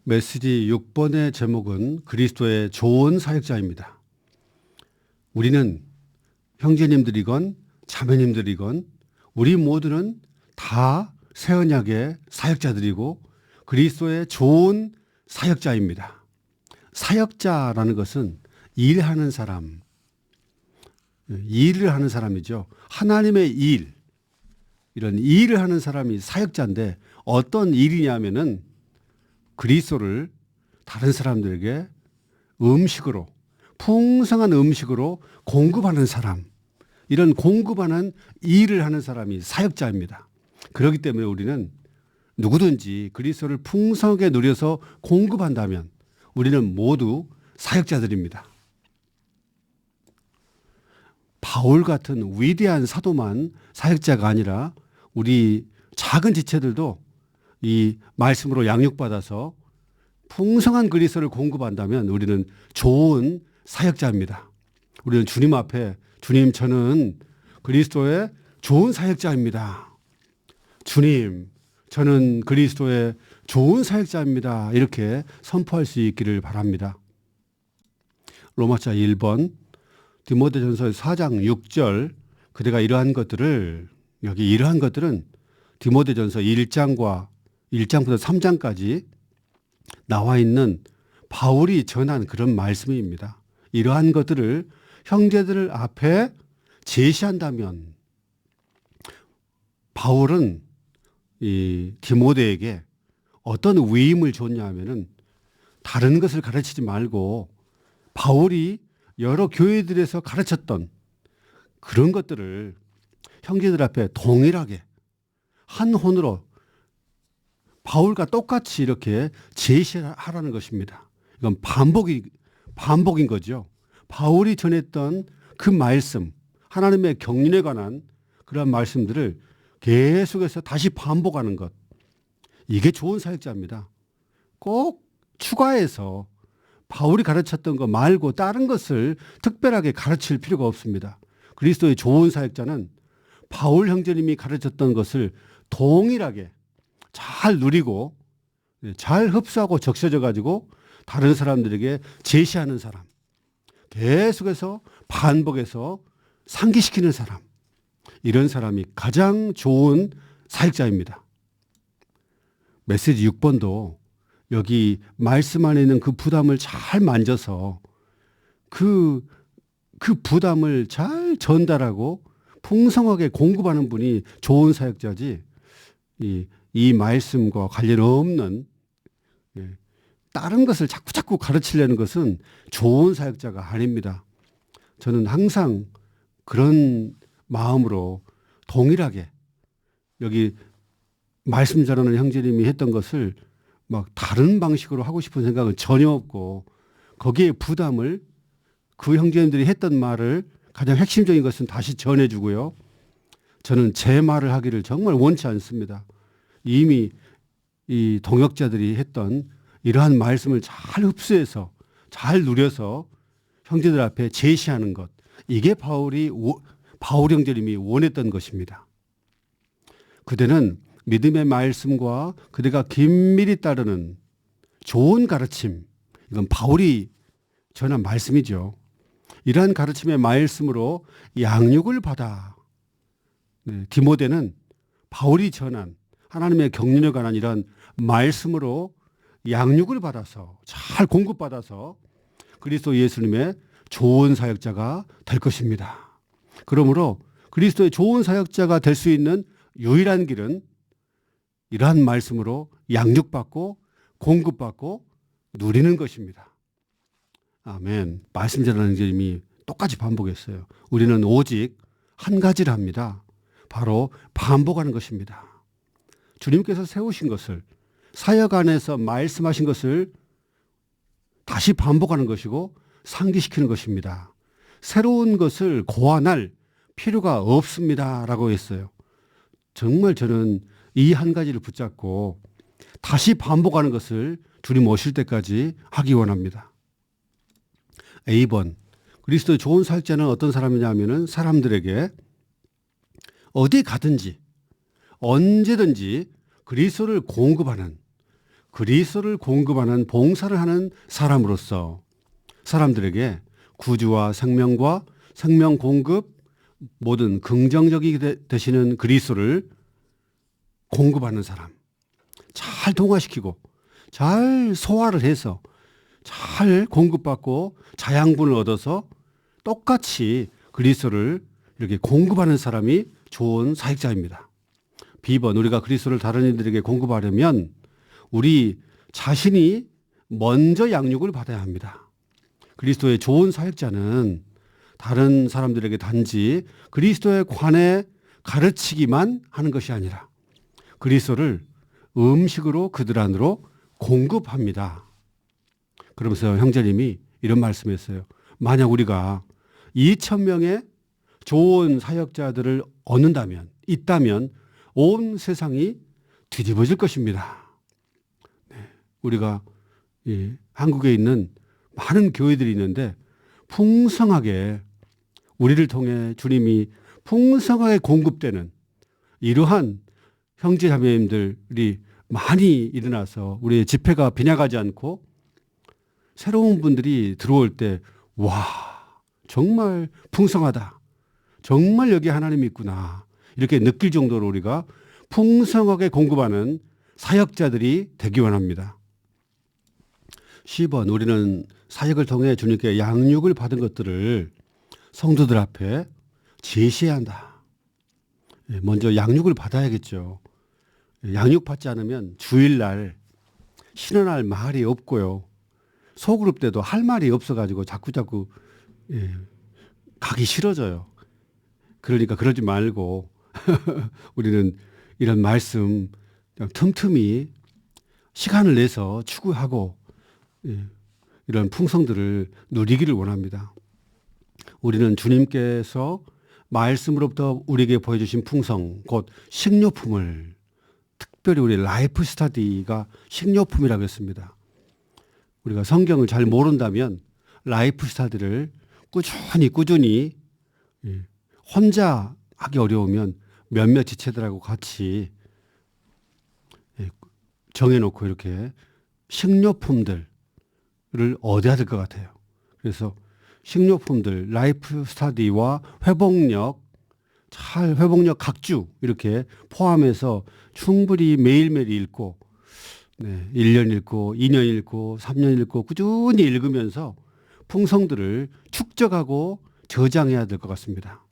메시지 6번의 제목은 그리스도의 좋은 사역자입니다. 우리는 형제님들이건 자매님들이건 우리 모두는 다 새 언약의 사역자들이고 그리스도의 좋은 사역자입니다. 사역자라는 것은 일하는 사람, 일을 하는 사람이죠. 하나님의 일, 이런 일을 하는 사람이 사역자인데 어떤 일이냐면은 그리스도를 다른 사람들에게 음식으로, 풍성한 음식으로 공급하는 사람, 이런 공급하는 일을 하는 사람이 사역자입니다. 그렇기 때문에 우리는 누구든지 그리스도를 풍성하게 누려서 공급한다면 우리는 모두 사역자들입니다. 바울 같은 위대한 사도만 사역자가 아니라 우리 작은 지체들도 이 말씀으로 양육받아서 풍성한 그리스도를 공급한다면 우리는 좋은 사역자입니다. 우리는 주님 앞에 주님 저는 그리스도의 좋은 사역자입니다. 주님 저는 그리스도의 좋은 사역자입니다. 이렇게 선포할 수 있기를 바랍니다. 로마서 1번 디모데전서 4장 6절 그대가 이러한 것들은 디모데전서 1장부터 3장까지 나와 있는 바울이 전한 그런 말씀입니다. 이러한 것들을 형제들 앞에 제시한다면 바울은 이 디모데에게 어떤 위임을 줬냐 하면은 다른 것을 가르치지 말고 바울이 여러 교회들에서 가르쳤던 그런 것들을 형제들 앞에 동일하게 한 혼으로 바울과 똑같이 이렇게 제시하라는 것입니다. 이건 반복인 거죠. 바울이 전했던 그 말씀, 하나님의 경륜에 관한 그런 말씀들을 계속해서 다시 반복하는 것. 이게 좋은 사역자입니다. 꼭 추가해서 바울이 가르쳤던 것 말고 다른 것을 특별하게 가르칠 필요가 없습니다. 그리스도의 좋은 사역자는 바울 형제님이 가르쳤던 것을 동일하게 잘 누리고 잘 흡수하고 적셔져 가지고 다른 사람들에게 제시하는 사람. 계속해서 반복해서 상기시키는 사람. 이런 사람이 가장 좋은 사역자입니다. 메시지 6번도 여기 말씀 안에 있는 그 부담을 잘 만져서 그 부담을 잘 전달하고 풍성하게 공급하는 분이 좋은 사역자지 이 말씀과 관련 없는 다른 것을 자꾸 가르치려는 것은 좋은 사역자가 아닙니다. 저는 항상 그런 마음으로 동일하게 여기 말씀 전하는 형제님이 했던 것을 막 다른 방식으로 하고 싶은 생각은 전혀 없고 거기에 부담을 그 형제님들이 했던 말을 가장 핵심적인 것은 다시 전해주고요. 저는 제 말을 하기를 정말 원치 않습니다. 이미 이 동역자들이 했던 이러한 말씀을 잘 흡수해서 잘 누려서 형제들 앞에 제시하는 것. 이게 바울 형제님이 원했던 것입니다. 그대는 믿음의 말씀과 그대가 긴밀히 따르는 좋은 가르침, 이건 바울이 전한 말씀이죠. 이러한 가르침의 말씀으로 양육을 받아 디모데는 바울이 전한 하나님의 경륜에 관한 이런 말씀으로 양육을 받아서 잘 공급받아서 그리스도 예수님의 좋은 사역자가 될 것입니다. 그러므로 그리스도의 좋은 사역자가 될 수 있는 유일한 길은 이러한 말씀으로 양육받고 공급받고 누리는 것입니다. 아멘. 말씀 전하는 주님이 똑같이 반복했어요. 우리는 오직 한 가지를 합니다. 바로 반복하는 것입니다. 주님께서 세우신 것을 사역 안에서 말씀하신 것을 다시 반복하는 것이고 상기시키는 것입니다. 새로운 것을 고안할 필요가 없습니다라고 했어요. 정말 저는 이 한 가지를 붙잡고 다시 반복하는 것을 주님 오실 때까지 하기 원합니다. A번, 그리스도의 좋은 사역자는 어떤 사람이냐 하면은 사람들에게 어디 가든지 언제든지 그리스도를 공급하는 그리스도를 공급하는 봉사를 하는 사람으로서 사람들에게 구주와 생명과 생명 공급 모든 긍정적이 되시는 그리스도를 공급하는 사람. 잘 동화시키고 잘 소화를 해서 잘 공급받고 자양분을 얻어서 똑같이 그리스도를 이렇게 공급하는 사람이 좋은 사역자입니다. B번 우리가 그리스도를 다른 이들에게 공급하려면 우리 자신이 먼저 양육을 받아야 합니다. 그리스도의 좋은 사역자는 다른 사람들에게 단지 그리스도에 관해 가르치기만 하는 것이 아니라 그리스도를 음식으로 그들 안으로 공급합니다. 그러면서 형제님이 이런 말씀했어요. 만약 우리가 2,000명의 좋은 사역자들을 얻는다면, 있다면 온 세상이 뒤집어질 것입니다. 네, 우리가 한국에 있는 많은 교회들이 있는데 풍성하게 우리를 통해 주님이 풍성하게 공급되는 이러한 형제 자매님들이 많이 일어나서 우리의 집회가 빈약하지 않고 새로운 분들이 들어올 때 와, 정말 풍성하다. 정말 여기 하나님이 있구나. 이렇게 느낄 정도로 우리가 풍성하게 공급하는 사역자들이 되기 원합니다. 10번 우리는 사역을 통해 주님께 양육을 받은 것들을 성도들 앞에 제시해야 한다. 먼저 양육을 받아야겠죠. 양육받지 않으면 주일날 쉬는 날 말이 없고요. 소그룹 때도 할 말이 없어가지고 자꾸 가기 싫어져요. 그러니까 그러지 말고 우리는 이런 말씀 틈틈이 시간을 내서 추구하고 이런 풍성들을 누리기를 원합니다. 우리는 주님께서 말씀으로부터 우리에게 보여주신 풍성, 곧 식료품을 특별히 우리 라이프 스타디가 식료품이라고 했습니다. 우리가 성경을 잘 모른다면 라이프 스타디를 꾸준히 혼자 하기 어려우면 몇몇 지체들하고 같이 정해놓고 이렇게 식료품들을 얻어야 될 것 같아요. 그래서 식료품들, 라이프 스타디와 회복력 각주 이렇게 포함해서 충분히 매일매일 읽고 1년 읽고 2년 읽고 3년 읽고 꾸준히 읽으면서 풍성들을 축적하고 저장해야 될 것 같습니다.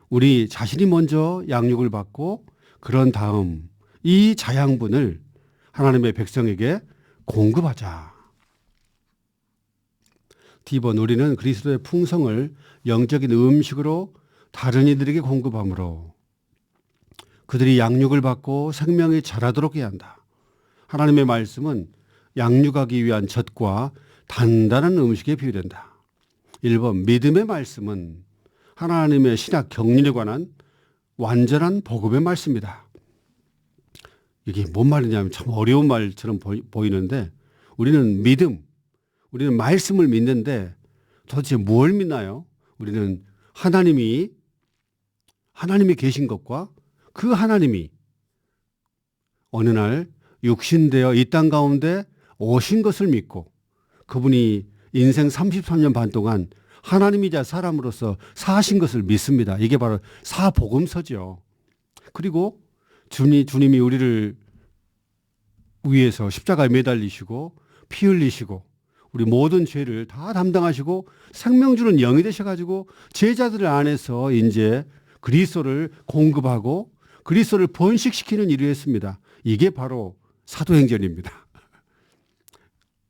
우리 자신이 먼저 양육을 받고 그런 다음 이 자양분을 하나님의 백성에게 공급하자. D번 우리는 그리스도의 풍성을 영적인 음식으로 다른 이들에게 공급함으로 그들이 양육을 받고 생명이 자라도록 해야 한다. 하나님의 말씀은 양육하기 위한 젖과 단단한 음식에 비유된다. 1번 믿음의 말씀은 하나님의 신학 경륜에 관한 완전한 복음의 말씀이다. 이게 뭔 말이냐면 참 어려운 말처럼 보이는데 우리는 우리는 말씀을 믿는데 도대체 뭘 믿나요? 우리는 하나님이 계신 것과 그 하나님이 어느 날 육신되어 이 땅 가운데 오신 것을 믿고 그분이 인생 33년 반 동안 하나님이자 사람으로서 사신 것을 믿습니다. 이게 바로 사복음서죠. 그리고 주님이 우리를 위해서 십자가에 매달리시고 피 흘리시고 우리 모든 죄를 다 담당하시고 생명 주는 영이 되셔가지고 제자들 안에서 이제 그리스도를 공급하고 그리스도를 번식시키는 일을 했습니다. 이게 바로 사도행전입니다.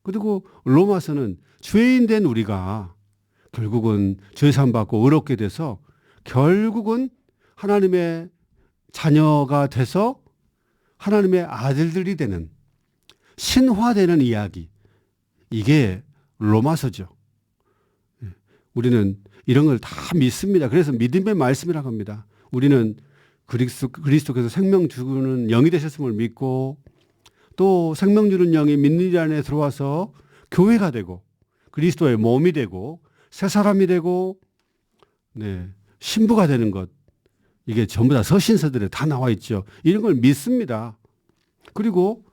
그리고 로마서는 죄인 된 우리가 결국은 죄사함 받고 의롭게 돼서 결국은 하나님의 자녀가 돼서 하나님의 아들들이 되는 신화되는 이야기. 이게 로마서죠. 우리는 이런 걸 다 믿습니다. 그래서 믿음의 말씀이라고 합니다. 우리는 그리스도께서 생명 주는 영이 되셨음을 믿고 또 생명 주는 영이 믿는 일 안에 들어와서 교회가 되고 그리스도의 몸이 되고 새 사람이 되고 신부가 되는 것. 이게 전부 다 서신서들에 다 나와 있죠. 이런 걸 믿습니다. 그리고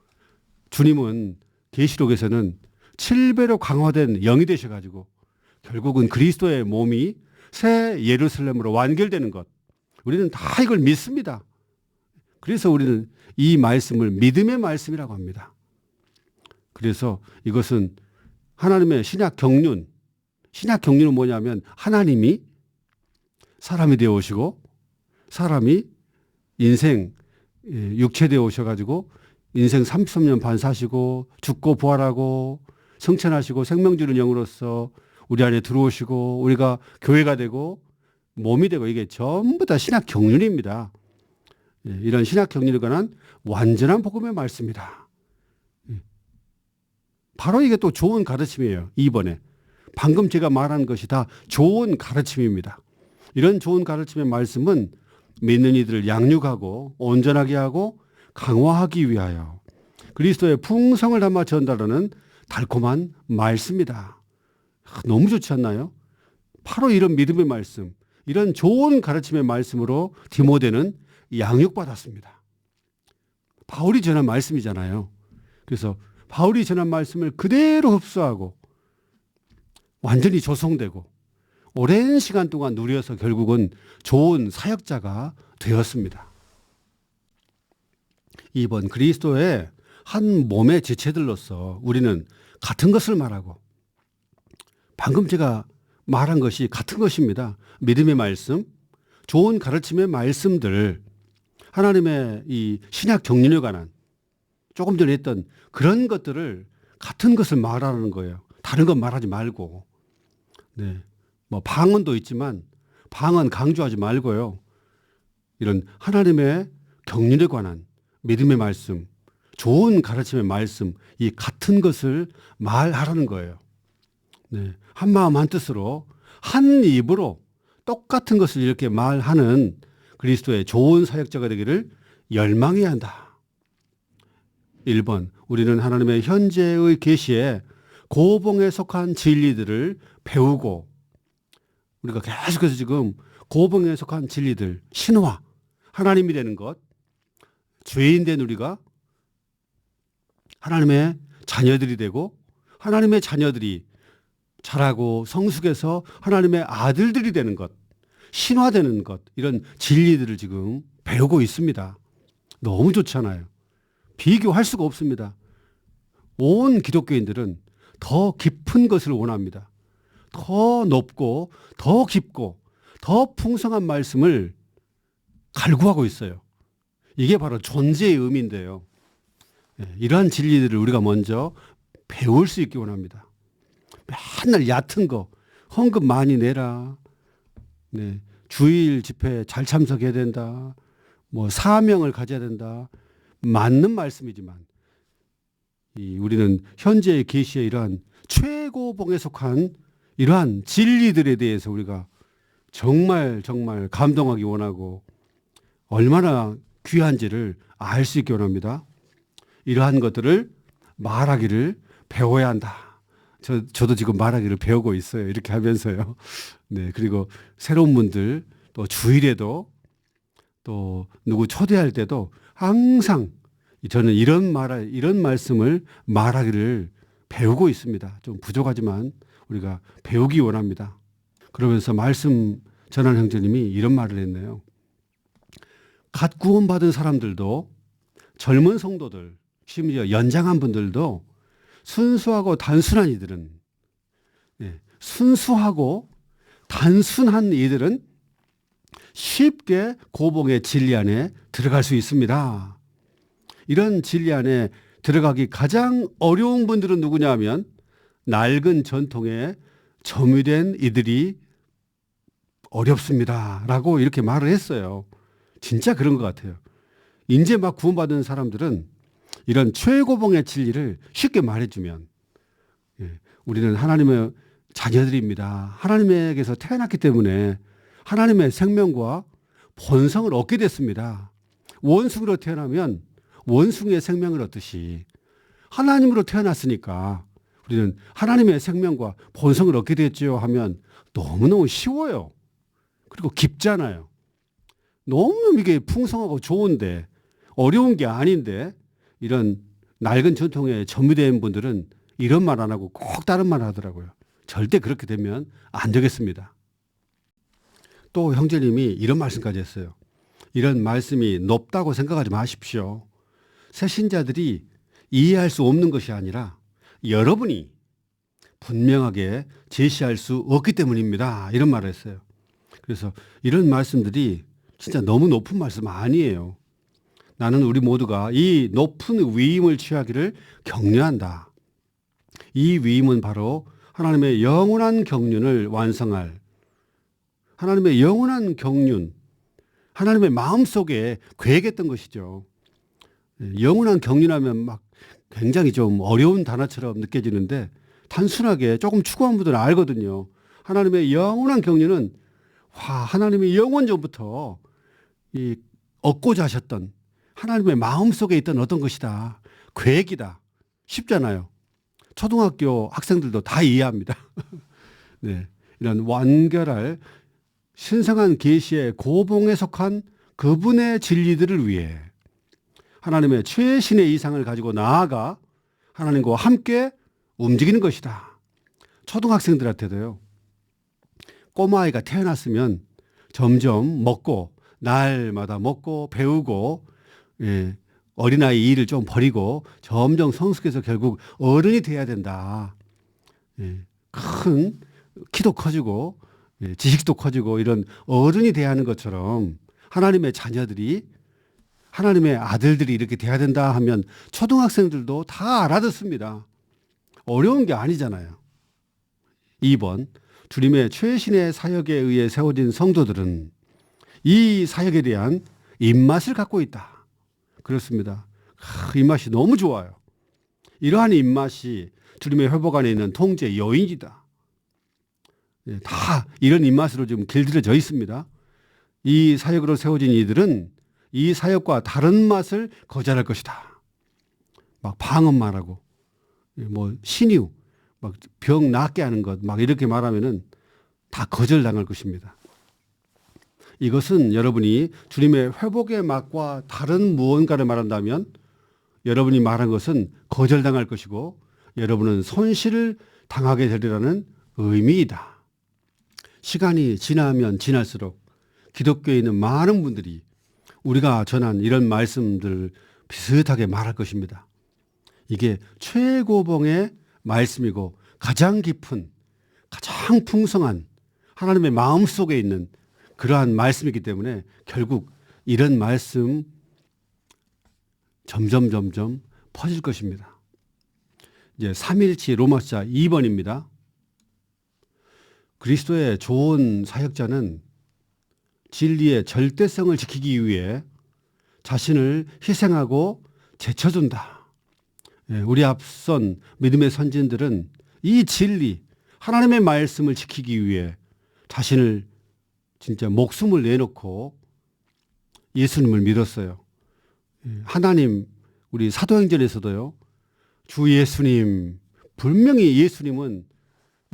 주님은 계시록에서는 7배로 강화된 영이 되셔가지고 결국은 그리스도의 몸이 새 예루살렘으로 완결되는 것. 우리는 다 이걸 믿습니다. 그래서 우리는 이 말씀을 믿음의 말씀이라고 합니다. 그래서 이것은 하나님의 신약 경륜. 신약 경륜은 뭐냐면 하나님이 사람이 되어 오시고 사람이 인생 육체 되어 오셔가지고 인생 33년 반 사시고 죽고 부활하고 성천하시고 생명 주는 영으로서 우리 안에 들어오시고 우리가 교회가 되고 몸이 되고 이게 전부 다 신약 경륜입니다. 이런 신약 경륜에 관한 완전한 복음의 말씀이다. 바로 이게 또 좋은 가르침이에요. 이번에 방금 제가 말한 것이 다 좋은 가르침입니다. 이런 좋은 가르침의 말씀은 믿는 이들을 양육하고 온전하게 하고 강화하기 위하여 그리스도의 풍성을 담아 전달하는 달콤한 말씀이다. 너무 좋지 않나요? 바로 이런 믿음의 말씀, 이런 좋은 가르침의 말씀으로 디모데는 양육받았습니다. 바울이 전한 말씀이잖아요. 그래서 바울이 전한 말씀을 그대로 흡수하고 완전히 조성되고 오랜 시간 동안 누려서 결국은 좋은 사역자가 되었습니다. 이번 그리스도의 한 몸의 지체들로서 우리는 같은 것을 말하고 방금 제가 말한 것이 같은 것입니다. 믿음의 말씀, 좋은 가르침의 말씀들, 하나님의 이 신약 경륜에 관한 조금 전에 했던 그런 것들을 같은 것을 말하는 거예요. 다른 건 말하지 말고. 네. 뭐 방언도 있지만 방언 강조하지 말고요. 이런 하나님의 경륜에 관한 믿음의 말씀, 좋은 가르침의 말씀, 이 같은 것을 말하라는 거예요. 네. 한 마음 한 뜻으로 한 입으로 똑같은 것을 이렇게 말하는 그리스도의 좋은 사역자가 되기를 열망해야 한다. 1번, 우리는 하나님의 현재의 계시에 고봉에 속한 진리들을 배우고 우리가 계속해서 지금 고봉에 속한 진리들, 신화, 하나님이 되는 것, 죄인 된 우리가 하나님의 자녀들이 되고 하나님의 자녀들이 자라고 성숙해서 하나님의 아들들이 되는 것, 신화되는 것, 이런 진리들을 지금 배우고 있습니다. 너무 좋잖아요. 비교할 수가 없습니다. 온 기독교인들은 더 깊은 것을 원합니다. 더 높고 더 깊고 더 풍성한 말씀을 갈구하고 있어요. 이게 바로 존재의 의미인데요. 이러한 진리들을 우리가 먼저 배울 수 있기 원합니다. 맨날 얕은 거, 헌금 많이 내라. 네, 주일 집회 잘 참석해야 된다. 뭐 사명을 가져야 된다. 맞는 말씀이지만 우리는 현재의 계시의 이러한 최고봉에 속한 이러한 진리들에 대해서 우리가 정말 감동하기 원하고 얼마나 귀한지를 알 수 있기 원합니다. 이러한 것들을 말하기를 배워야 한다. 저도 지금 말하기를 배우고 있어요. 이렇게 하면서요. 네, 그리고 새로운 분들 또 주일에도 또 누구 초대할 때도 항상 저는 이런 말씀을 말하기를 배우고 있습니다. 좀 부족하지만 우리가 배우기 원합니다. 그러면서 말씀 전한 형제님이 이런 말을 했네요. 갓 구원받은 사람들도 젊은 성도들, 심지어 연장한 분들도 순수하고 단순한 이들은 순수하고 단순한 이들은 쉽게 고봉의 진리 안에 들어갈 수 있습니다. 이런 진리 안에 들어가기 가장 어려운 분들은 누구냐 하면 낡은 전통에 점유된 이들이 어렵습니다. 라고 이렇게 말을 했어요. 진짜 그런 것 같아요. 이제 막 구원받은 사람들은 이런 최고봉의 진리를 쉽게 말해주면 우리는 하나님의 자녀들입니다. 하나님에게서 태어났기 때문에 하나님의 생명과 본성을 얻게 됐습니다. 원숭이로 태어나면 원숭이의 생명을 얻듯이 하나님으로 태어났으니까 우리는 하나님의 생명과 본성을 얻게 됐죠 하면 너무너무 쉬워요. 그리고 깊잖아요. 너무 이게 풍성하고 좋은데 어려운 게 아닌데 이런 낡은 전통에 점유된 분들은 이런 말 안 하고 꼭 다른 말 하더라고요. 절대 그렇게 되면 안 되겠습니다. 또 형제님이 이런 말씀까지 했어요. 이런 말씀이 높다고 생각하지 마십시오. 새신자들이 이해할 수 없는 것이 아니라 여러분이 분명하게 제시할 수 없기 때문입니다. 이런 말을 했어요. 그래서 이런 말씀들이 진짜 너무 높은 말씀 아니에요. 나는 우리 모두가 이 높은 위임을 취하기를 격려한다. 이 위임은 바로 하나님의 영원한 경륜을 완성할 하나님의 영원한 경륜, 하나님의 마음속에 계획했던 것이죠. 영원한 경륜하면 막 굉장히 좀 어려운 단어처럼 느껴지는데 단순하게 조금 추구한 분들은 알거든요. 하나님의 영원한 경륜은 하나님이 영원전부터 얻고자 하셨던 하나님의 마음속에 있던 어떤 것이다. 계획이다. 쉽잖아요. 초등학교 학생들도 다 이해합니다. 네, 이런 완결할 신성한 계시의 고봉에 속한 그분의 진리들을 위해 하나님의 최신의 이상을 가지고 나아가 하나님과 함께 움직이는 것이다. 초등학생들한테도요. 꼬마아이가 태어났으면 점점 먹고 날마다 먹고 배우고 어린아이 일을 좀 버리고 점점 성숙해서 결국 어른이 돼야 된다. 큰 키도 커지고 지식도 커지고 이런 어른이 돼야 하는 것처럼 하나님의 자녀들이 하나님의 아들들이 이렇게 돼야 된다 하면 초등학생들도 다 알아듣습니다. 어려운 게 아니잖아요. 2번, 주님의 최신의 사역에 의해 세워진 성도들은 이 사역에 대한 입맛을 갖고 있다. 그렇습니다. 입맛이 너무 좋아요. 이러한 입맛이 주님의 회복 안에 있는 통제 요인이다. 다 이런 입맛으로 지금 길들여져 있습니다. 이 사역으로 세워진 이들은 이 사역과 다른 맛을 거절할 것이다. 막 방언만 하고 뭐 신유 막 병 낫게 하는 것 막 이렇게 말하면은 다 거절당할 것입니다. 이것은 여러분이 주님의 회복의 맛과 다른 무언가를 말한다면 여러분이 말한 것은 거절당할 것이고 여러분은 손실을 당하게 되리라는 의미이다. 시간이 지나면 지날수록 기독교에 있는 많은 분들이 우리가 전한 이런 말씀들 비슷하게 말할 것입니다. 이게 최고봉의 말씀이고 가장 깊은 가장 풍성한 하나님의 마음속에 있는 그러한 말씀이기 때문에 결국 이런 말씀 점점 퍼질 것입니다. 이제 3일치 로마서 2번입니다. 그리스도의 좋은 사역자는 진리의 절대성을 지키기 위해 자신을 희생하고 제쳐준다. 우리 앞선 믿음의 선진들은 이 진리, 하나님의 말씀을 지키기 위해 자신을 진짜 목숨을 내놓고 예수님을 믿었어요. 하나님, 우리 사도행전에서도요. 주 예수님, 분명히 예수님은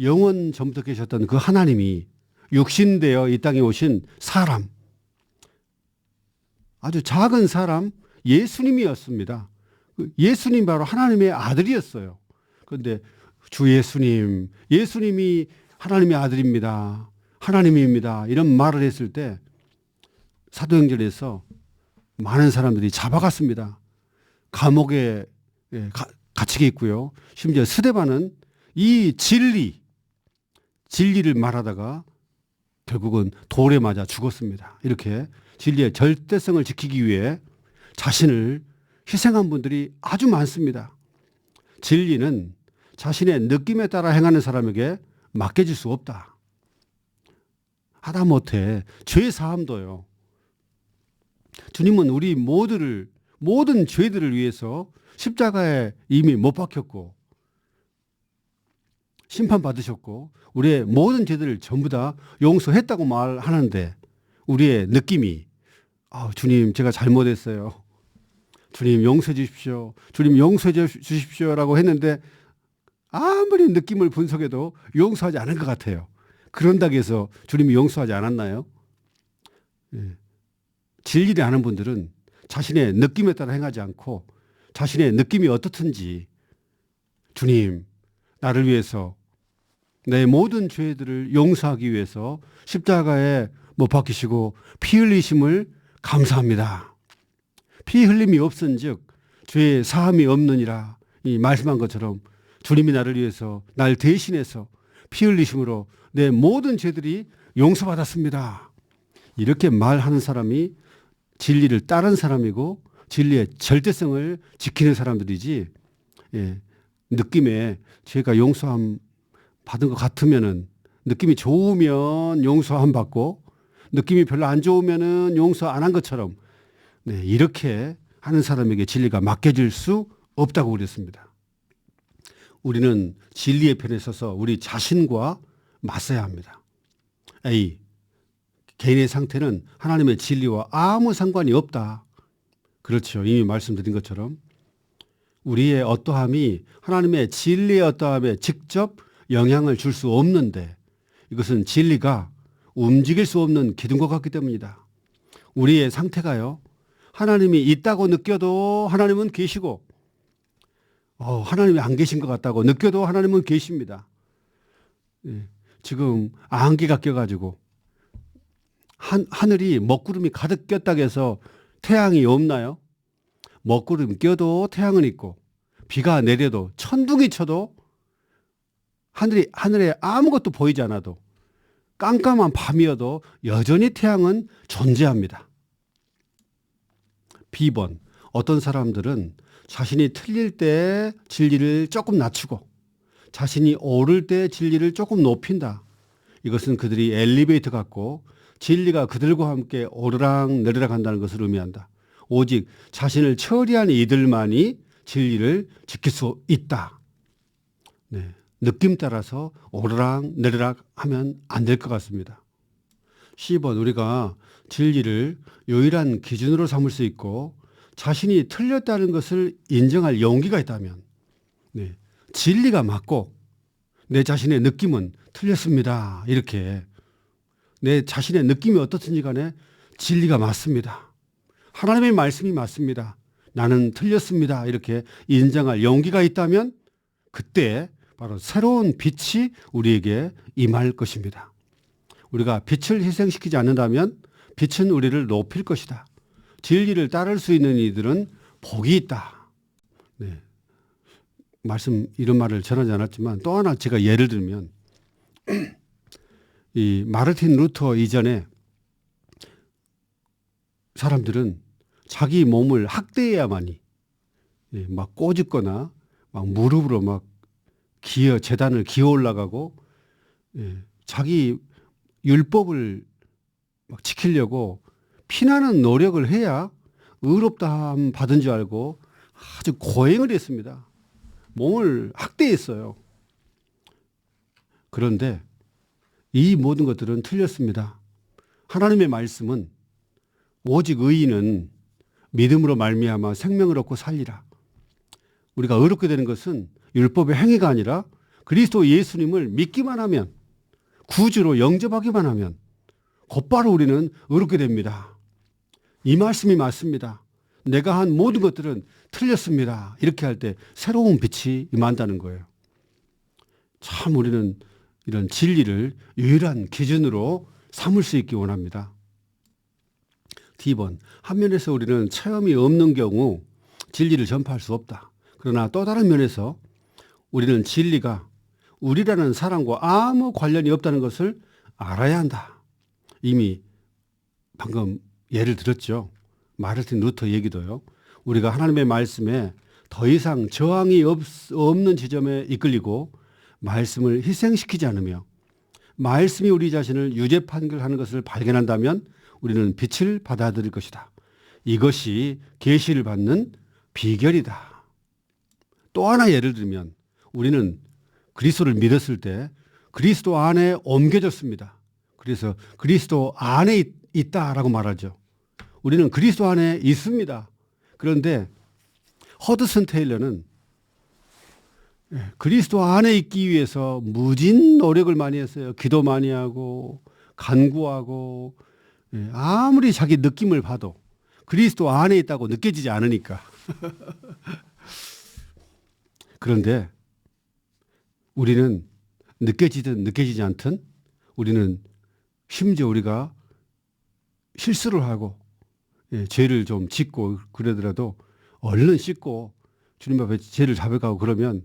영원 전부터 계셨던 그 하나님이 육신되어 이 땅에 오신 사람, 아주 작은 사람 예수님이었습니다. 예수님 바로 하나님의 아들이었어요. 그런데 주 예수님, 예수님이 하나님의 아들입니다. 하나님입니다. 이런 말을 했을 때 사도행전에서 많은 사람들이 잡아갔습니다. 감옥에 갇히게 있고요. 심지어 스데반은 이 진리를 말하다가 결국은 돌에 맞아 죽었습니다. 이렇게 진리의 절대성을 지키기 위해 자신을 희생한 분들이 아주 많습니다. 진리는 자신의 느낌에 따라 행하는 사람에게 맡겨질 수 없다. 하다못해 죄 사함도요. 주님은 우리 모든 죄들을 위해서 십자가에 이미 못 박혔고 심판받으셨고 우리의 모든 죄들을 전부 다 용서했다고 말하는데 우리의 느낌이 주님 제가 잘못했어요. 주님 용서해 주십시오. 주님 용서해 주십시오라고 했는데 아무리 느낌을 분석해도 용서하지 않은 것 같아요. 그런다고 해서 주님이 용서하지 않았나요? 진리를 아는 분들은 자신의 느낌에 따라 행하지 않고 자신의 느낌이 어떻든지 주님, 나를 위해서 내 모든 죄들을 용서하기 위해서 십자가에 못 박히시고 피 흘리심을 감사합니다. 피 흘림이 없은즉 죄의 사함이 없느니라. 이 말씀한 것처럼 주님이 나를 위해서 날 대신해서 피 흘리심으로 내 모든 죄들이 용서받았습니다. 이렇게 말하는 사람이 진리를 따른 사람이고 진리의 절대성을 지키는 사람들이지, 느낌에 죄가 용서함 받은 것 같으면은, 느낌이 좋으면 용서함 받고 느낌이 별로 안 좋으면은 용서 안 한 것처럼, 이렇게 하는 사람에게 진리가 맡겨질 수 없다고 그랬습니다. 우리는 진리의 편에 서서 우리 자신과 맞서야 합니다. A, 개인의 상태는 하나님의 진리와 아무 상관이 없다. 그렇죠. 이미 말씀드린 것처럼 우리의 어떠함이 하나님의 진리의 어떠함에 직접 영향을 줄 수 없는데, 이것은 진리가 움직일 수 없는 기둥과 같기 때문이다. 우리의 상태가요, 하나님이 있다고 느껴도 하나님은 계시고, 하나님이 안 계신 것 같다고 느껴도 하나님은 계십니다. 지금 안개가 껴가지고 하늘이 먹구름이 가득 꼈다고 해서 태양이 없나요? 먹구름 껴도 태양은 있고, 비가 내려도 천둥이 쳐도 하늘에 아무것도 보이지 않아도, 깜깜한 밤이어도 여전히 태양은 존재합니다. B번, 어떤 사람들은 자신이 틀릴 때 진리를 조금 낮추고 자신이 오를 때 진리를 조금 높인다. 이것은 그들이 엘리베이터 같고 진리가 그들과 함께 오르락 내리락 한다는 것을 의미한다. 오직 자신을 처리한 이들만이 진리를 지킬 수 있다. 느낌 따라서 오르락 내리락 하면 안 될 것 같습니다. C번, 우리가 진리를 유일한 기준으로 삼을 수 있고 자신이 틀렸다는 것을 인정할 용기가 있다면, 진리가 맞고 내 자신의 느낌은 틀렸습니다. 이렇게 내 자신의 느낌이 어떻든지 간에 진리가 맞습니다. 하나님의 말씀이 맞습니다. 나는 틀렸습니다. 이렇게 인정할 용기가 있다면 그때 바로 새로운 빛이 우리에게 임할 것입니다. 우리가 빛을 희생시키지 않는다면 빛은 우리를 높일 것이다. 진리를 따를 수 있는 이들은 복이 있다. 이런 말을 전하지 않았지만 또 하나 제가 예를 들면, 이 마르틴 루터 이전에 사람들은 자기 몸을 학대해야만이, 막 꼬집거나 막 무릎으로 막 재단을 기어 올라가고, 자기 율법을 막 지키려고 피나는 노력을 해야 의롭다함 받은 줄 알고 아주 고행을 했습니다. 몸을 학대했어요. 그런데 이 모든 것들은 틀렸습니다. 하나님의 말씀은 오직 의인은 믿음으로 말미암아 생명을 얻고 살리라. 우리가 의롭게 되는 것은 율법의 행위가 아니라 그리스도 예수님을 믿기만 하면, 구주로 영접하기만 하면 곧바로 우리는 의롭게 됩니다. 이 말씀이 맞습니다. 내가 한 모든 것들은 틀렸습니다. 이렇게 할 때 새로운 빛이 임한다는 거예요. 참 우리는 이런 진리를 유일한 기준으로 삼을 수 있기 원합니다. D번, 한 면에서 우리는 체험이 없는 경우 진리를 전파할 수 없다. 그러나 또 다른 면에서 우리는 진리가 우리라는 사람과 아무 관련이 없다는 것을 알아야 한다. 이미 방금 예를 들었죠. 마르틴 루터 얘기도요. 우리가 하나님의 말씀에 더 이상 저항이 없는 지점에 이끌리고 말씀을 희생시키지 않으며 말씀이 우리 자신을 유죄 판결하는 것을 발견한다면 우리는 빛을 받아들일 것이다. 이것이 계시를 받는 비결이다. 또 하나 예를 들면 우리는 그리스도를 믿었을 때 그리스도 안에 옮겨졌습니다. 그래서 그리스도 안에 있다라고 말하죠. 우리는 그리스도 안에 있습니다. 그런데 허드슨 테일러는 그리스도 안에 있기 위해서 무진 노력을 많이 했어요. 기도 많이 하고 간구하고, 아무리 자기 느낌을 봐도 그리스도 안에 있다고 느껴지지 않으니까 그런데 우리는 느껴지든 느껴지지 않든 우리는 심지어 우리가 실수를 하고 죄를 좀 짓고 그러더라도 얼른 씻고 주님 앞에 죄를 자백하고 그러면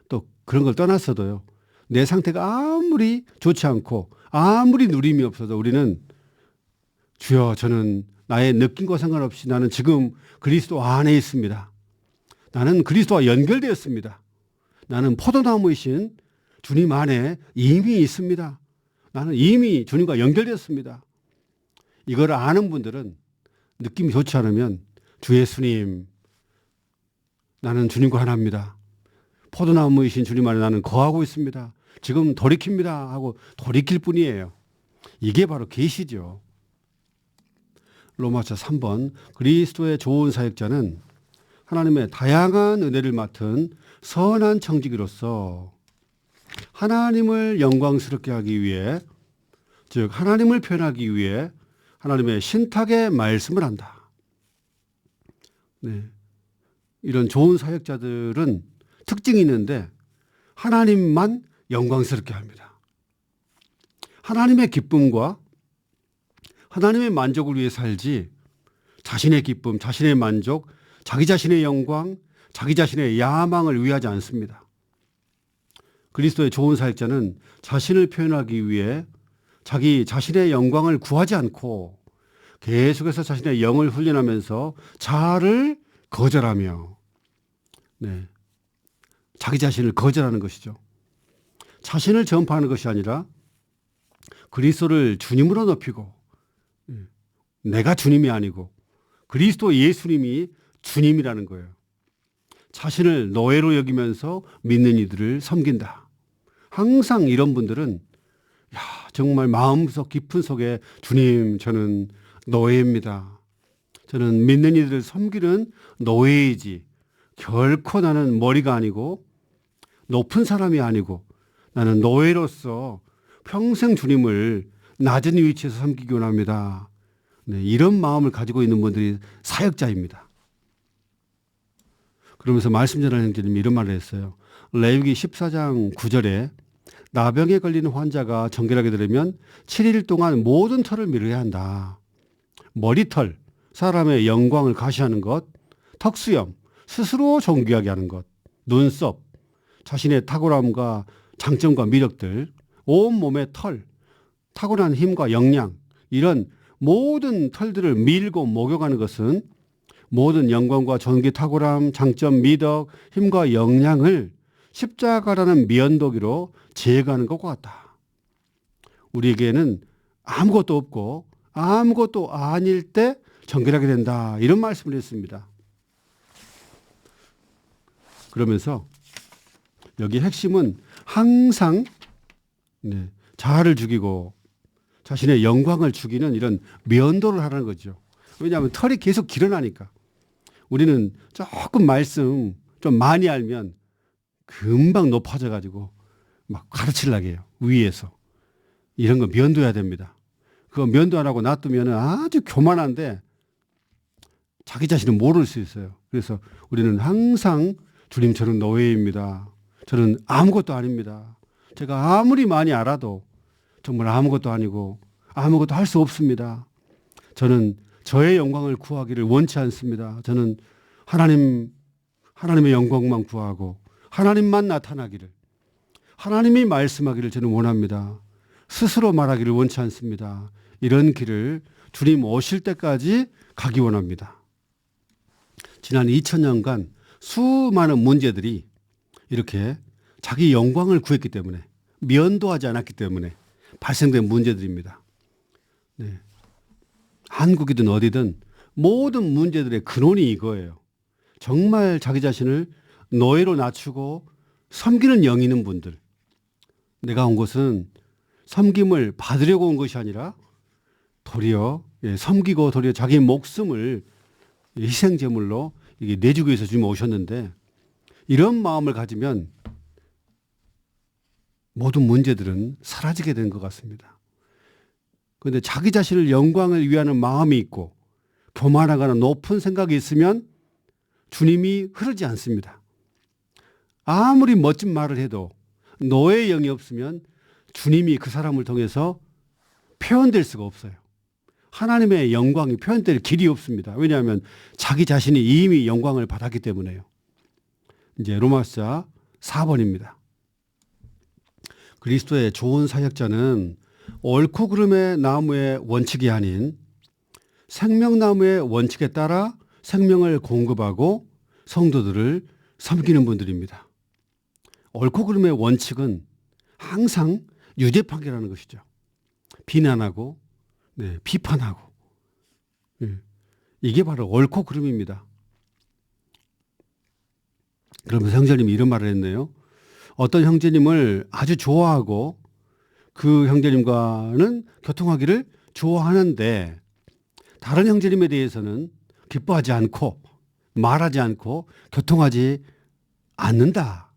또 그런 걸 떠났어도요. 내 상태가 아무리 좋지 않고 아무리 누림이 없어도 우리는 주여 저는 나의 느낌과 상관없이 나는 지금 그리스도 안에 있습니다. 나는 그리스도와 연결되었습니다. 나는 포도나무이신 주님 안에 이미 있습니다. 나는 이미 주님과 연결되었습니다. 이걸 아는 분들은 느낌이 좋지 않으면 주 예수님 나는 주님과 하나입니다. 포도나무이신 주님 안에 나는 거하고 있습니다. 지금 돌이킵니다 하고 돌이킬 뿐이에요. 이게 바로 계시죠. 로마서 3번 그리스도의 좋은 사역자는 하나님의 다양한 은혜를 맡은 선한 청지기로서 하나님을 영광스럽게 하기 위해 즉 하나님을 표현하기 위해 하나님의 신탁의 말씀을 한다. 네. 이런 좋은 사역자들은 특징이 있는데 하나님만 영광스럽게 합니다. 하나님의 기쁨과 하나님의 만족을 위해 살지 자신의 기쁨, 자신의 만족, 자기 자신의 영광, 자기 자신의 야망을 위하지 않습니다. 그리스도의 좋은 사역자는 자신을 표현하기 위해 자기 자신의 영광을 구하지 않고 계속해서 자신의 영을 훈련하면서 자아를 거절하며 자기 자신을 거절하는 것이죠. 자신을 전파하는 것이 아니라 그리스도를 주님으로 높이고 내가 주님이 아니고 그리스도 예수님이 주님이라는 거예요. 자신을 노예로 여기면서 믿는 이들을 섬긴다. 항상 이런 분들은 정말 마음속 깊은 속에 주님 저는 노예입니다. 저는 믿는 이들을 섬기는 노예이지 결코 나는 머리가 아니고 높은 사람이 아니고 나는 노예로서 평생 주님을 낮은 위치에서 섬기기 원합니다. 이런 마음을 가지고 있는 분들이 사역자입니다. 그러면서 말씀 전하는 형제님이 이런 말을 했어요. 레위기 14장 9절에 나병에 걸리는 환자가 정결하게 되려면 7일 동안 모든 털을 밀어야 한다. 머리털, 사람의 영광을 가시하는 것, 턱수염, 스스로 존귀하게 하는 것, 눈썹, 자신의 탁월함과 장점과 미력들, 온몸의 털, 타고난 힘과 역량, 이런 모든 털들을 밀고 목욕하는 것은 모든 영광과 존귀, 탁월함, 장점, 미덕, 힘과 역량을 십자가라는 미연도기로 제거하는 것과 같다. 우리에게는 아무것도 없고 아무것도 아닐 때 정결하게 된다. 이런 말씀을 했습니다. 그러면서 여기 핵심은 항상 자아를 죽이고 자신의 영광을 죽이는 이런 면도를 하라는 거죠. 왜냐하면 털이 계속 길어나니까. 우리는 조금 말씀 좀 많이 알면 금방 높아져 가지고 막 가르치려고 해요. 위에서. 이런 거 면도해야 됩니다. 그거 면도 안 하고 놔두면 아주 교만한데 자기 자신은 모를 수 있어요. 그래서 우리는 항상 주님 저는 노예입니다. 저는 아무것도 아닙니다. 제가 아무리 많이 알아도 정말 아무것도 아니고 아무것도 할 수 없습니다. 저는 저의 영광을 구하기를 원치 않습니다. 저는 하나님의 영광만 구하고 하나님만 나타나기를 하나님이 말씀하기를 저는 원합니다. 스스로 말하기를 원치 않습니다. 이런 길을 주님 오실 때까지 가기 원합니다. 지난 2000년간 수많은 문제들이 이렇게 자기 영광을 구했기 때문에 면도하지 않았기 때문에 발생된 문제들입니다. 한국이든 어디든 모든 문제들의 근원이 이거예요. 정말 자기 자신을 노예로 낮추고 섬기는 영이 있는 분들. 내가 온 것은 섬김을 받으려고 온 것이 아니라 도리어 섬기고 도리어 자기 목숨을 희생제물로 이게 내주기 위해서 주님 오셨는데 이런 마음을 가지면 모든 문제들은 사라지게 된 것 같습니다. 그런데 자기 자신을 영광을 위하는 마음이 있고 교만하거나 높은 생각이 있으면 주님이 흐르지 않습니다. 아무리 멋진 말을 해도 노예의 영이 없으면 주님이 그 사람을 통해서 표현될 수가 없어요. 하나님의 영광이 표현될 길이 없습니다. 왜냐하면 자기 자신이 이미 영광을 받았기 때문에요. 이제 로마서 4번입니다. 그리스도의 좋은 사역자는 옳고 그름의 나무의 원칙이 아닌 생명나무의 원칙에 따라 생명을 공급하고 성도들을 섬기는 분들입니다. 옳고 그름의 원칙은 항상 유죄 판결하는 것이죠. 비난하고 비판하고 이게 바로 옳고 그름입니다. 그러면서 형제님이 이런 말을 했네요. 어떤 형제님을 아주 좋아하고 그 형제님과는 교통하기를 좋아하는데 다른 형제님에 대해서는 기뻐하지 않고 말하지 않고 교통하지 않는다.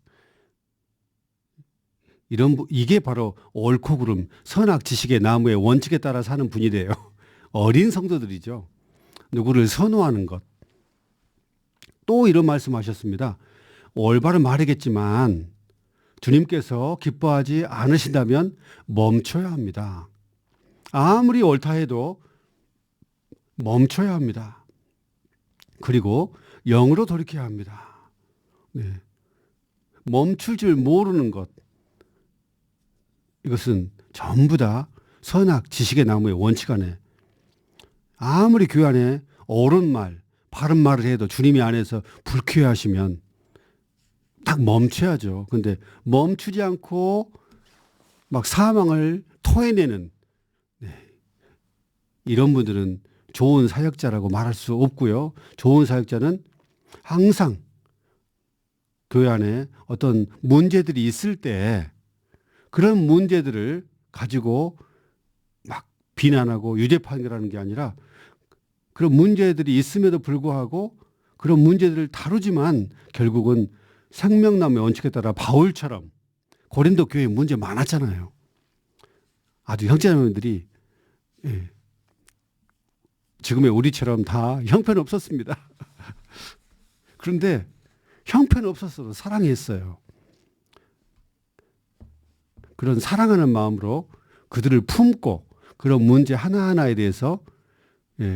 이게 바로 옳고 그름, 선악 지식의 나무의 원칙에 따라 사는 분이래요. 어린 성도들이죠. 누구를 선호하는 것. 또 이런 말씀하셨습니다. 올바른 말이겠지만 주님께서 기뻐하지 않으신다면 멈춰야 합니다. 아무리 옳다 해도 멈춰야 합니다. 그리고 영으로 돌이켜야 합니다. 멈출 줄 모르는 것. 이것은 전부 다 선악 지식의 나무의 원칙 안에 아무리 교회 안에 옳은 말, 바른 말을 해도 주님이 안에서 불쾌하시면 딱 멈춰야죠. 근데 멈추지 않고 막 사망을 토해내는 이런 분들은 좋은 사역자라고 말할 수 없고요. 좋은 사역자는 항상 교회 안에 어떤 문제들이 있을 때 그런 문제들을 가지고 막 비난하고 유죄 판결하는 게 아니라 그런 문제들이 있음에도 불구하고 그런 문제들을 다루지만 결국은 생명나무의 원칙에 따라 바울처럼 고린도 교회에 문제 많았잖아요. 아주 형제자매들이 지금의 우리처럼 다 형편없었습니다. 그런데 형편없었어도 사랑했어요. 그런 사랑하는 마음으로 그들을 품고 그런 문제 하나하나에 대해서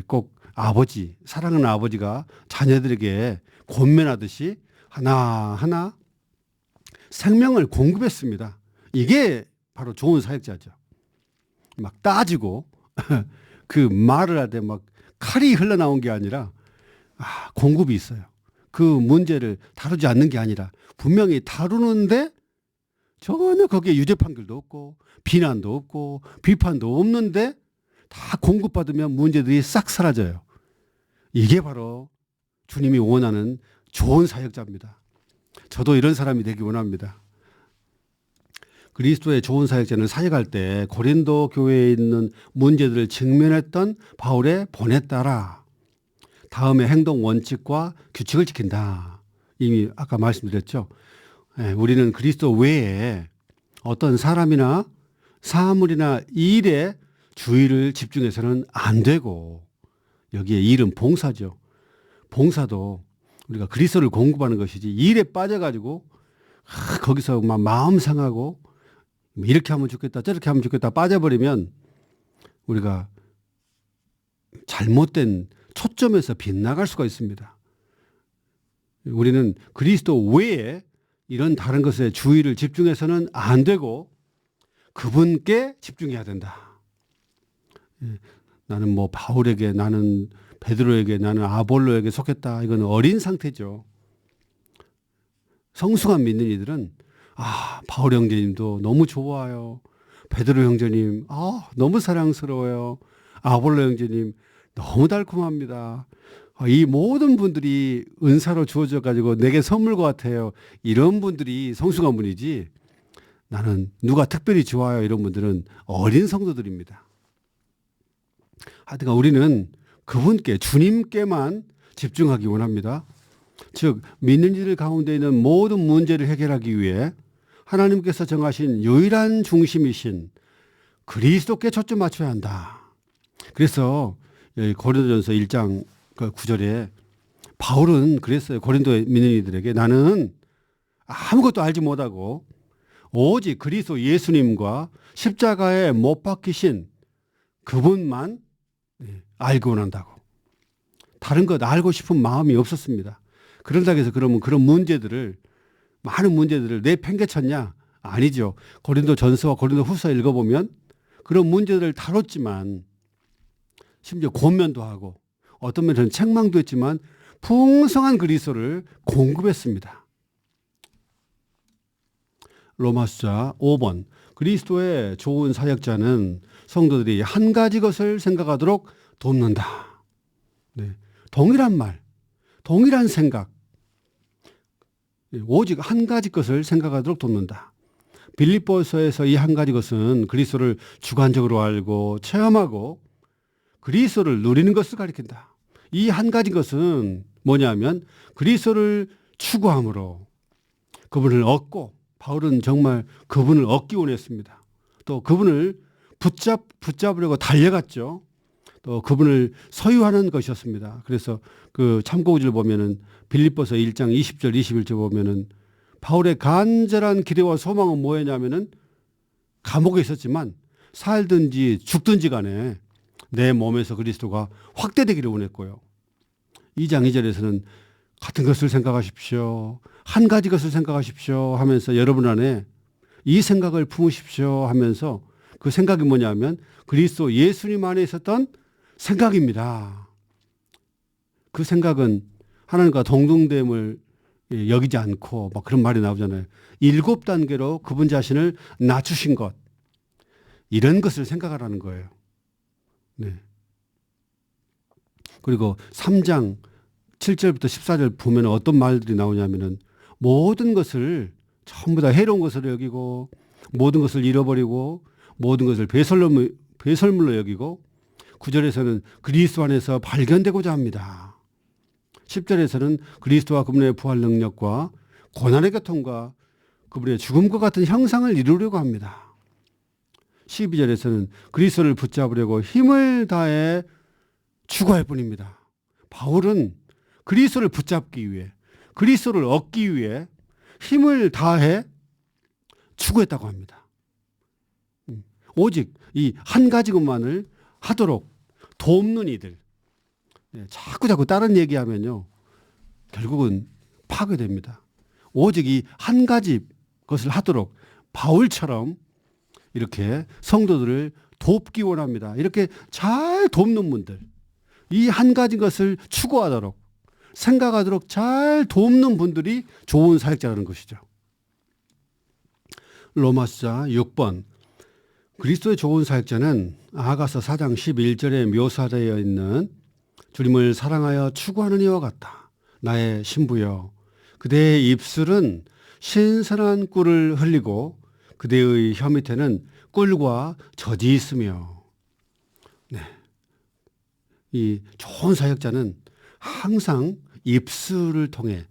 꼭 아버지, 사랑하는 아버지가 자녀들에게 권면하듯이 하나하나 생명을 공급했습니다. 이게 바로 좋은 사역자죠. 막 따지고 그 말을 할 때 막 칼이 흘러나온 게 아니라 공급이 있어요. 그 문제를 다루지 않는 게 아니라 분명히 다루는데 전혀 거기에 유죄 판결도 없고 비난도 없고 비판도 없는데 다 공급받으면 문제들이 싹 사라져요. 이게 바로 주님이 원하는 좋은 사역자입니다. 저도 이런 사람이 되기 원합니다. 그리스도의 좋은 사역자는 사역할 때 고린도 교회에 있는 문제들을 직면했던 바울의 본에 따라 다음의 행동 원칙과 규칙을 지킨다. 이미 아까 말씀드렸죠. 우리는 그리스도 외에 어떤 사람이나 사물이나 일에 주의를 집중해서는 안 되고 여기에 일은 봉사죠. 봉사도 우리가 그리스도를 공급하는 것이지 일에 빠져가지고 거기서 막 마음 상하고 이렇게 하면 좋겠다 저렇게 하면 좋겠다 빠져버리면 우리가 잘못된 초점에서 빗나갈 수가 있습니다. 우리는 그리스도 외에 이런 다른 것에 주의를 집중해서는 안 되고 그분께 집중해야 된다. 나는 뭐 바울에게 나는 베드로에게 나는 아볼로에게 속했다. 이건 어린 상태죠. 성숙한 믿는 이들은 바울 형제님도 너무 좋아요. 베드로 형제님 너무 사랑스러워요. 아볼로 형제님 너무 달콤합니다. 이 모든 분들이 은사로 주어져 가지고 내게 선물과 같아요. 이런 분들이 성숙한 분이지 나는 누가 특별히 좋아요. 이런 분들은 어린 성도들입니다. 하여튼 우리는 그분께 주님께만 집중하기 원합니다. 즉 믿는 이들 가운데 있는 모든 문제를 해결하기 위해 하나님께서 정하신 유일한 중심이신 그리스도께 초점 맞춰야 한다. 그래서 고린도전서 1장 9절에 바울은 그랬어요. 고린도 믿는 이들에게 나는 아무것도 알지 못하고 오직 그리스도 예수님과 십자가에 못 박히신 그분만 알고 난다고. 다른 것 알고 싶은 마음이 없었습니다. 그런다고 해서 그러면 그런 문제들을 많은 문제들을 내팽개쳤냐? 아니죠. 고린도 전서와 고린도 후서 읽어보면 그런 문제들을 다뤘지만 심지어 권면도 하고 어떤 면에서는 책망도 했지만 풍성한 그리스도를 공급했습니다. 로마서 5번 그리스도의 좋은 사역자는 성도들이 한 가지 것을 생각하도록 돕는다. 네. 동일한 말, 동일한 생각, 오직 한 가지 것을 생각하도록 돕는다. 빌립보서에서 이 한 가지 것은 그리스도를 주관적으로 알고 체험하고 그리스도를 누리는 것을 가리킨다. 이 한 가지 것은 뭐냐면 그리스도를 추구함으로 그분을 얻고 바울은 정말 그분을 얻기 원했습니다. 또 그분을 붙잡으려고 달려갔죠. 또 그분을 소유하는 것이었습니다. 그래서 그 참고구절 보면은 빌립보서 1장 20절 21절 보면은 바울의 간절한 기대와 소망은 뭐였냐면은 감옥에 있었지만 살든지 죽든지 간에 내 몸에서 그리스도가 확대되기를 원했고요. 2장 2절에서는 같은 것을 생각하십시오. 한 가지 것을 생각하십시오 하면서 여러분 안에 이 생각을 품으십시오 하면서 그 생각이 뭐냐면 그리스도 예수님 안에 있었던 생각입니다. 그 생각은 하나님과 동등됨을 여기지 않고 막 그런 말이 나오잖아요. 7단계로 그분 자신을 낮추신 것. 이런 것을 생각하라는 거예요. 네. 그리고 3장 7절부터 14절 보면 어떤 말들이 나오냐면은 모든 것을 전부 다 해로운 것으로 여기고 모든 것을 잃어버리고 모든 것을 배설물로 여기고 9절에서는 그리스도 안에서 발견되고자 합니다. 10절에서는 그리스도와 그분의 부활 능력과 고난의 고통과 그분의 죽음과 같은 형상을 이루려고 합니다. 12절에서는 그리스도를 붙잡으려고 힘을 다해 추구할 뿐입니다. 바울은 그리스도를 붙잡기 위해 그리스도를 얻기 위해 힘을 다해 추구했다고 합니다. 오직 이 한 가지 것만을 하도록 돕는 이들. 자꾸 다른 얘기하면요. 결국은 파괴됩니다. 오직 이 한 가지 것을 하도록 바울처럼 이렇게 성도들을 돕기 원합니다. 이렇게 잘 돕는 분들. 이 한 가지 것을 추구하도록 생각하도록 잘 돕는 분들이 좋은 사역자라는 것이죠. 로마서 6번 그리스도의 좋은 사역자는 아가서 4장 11절에 묘사되어 있는 주님을 사랑하여 추구하는 이와 같다. 나의 신부여 그대의 입술은 신선한 꿀을 흘리고 그대의 혀 밑에는 꿀과 젖이 있으며 네. 이 좋은 사역자는 항상 입술을 통해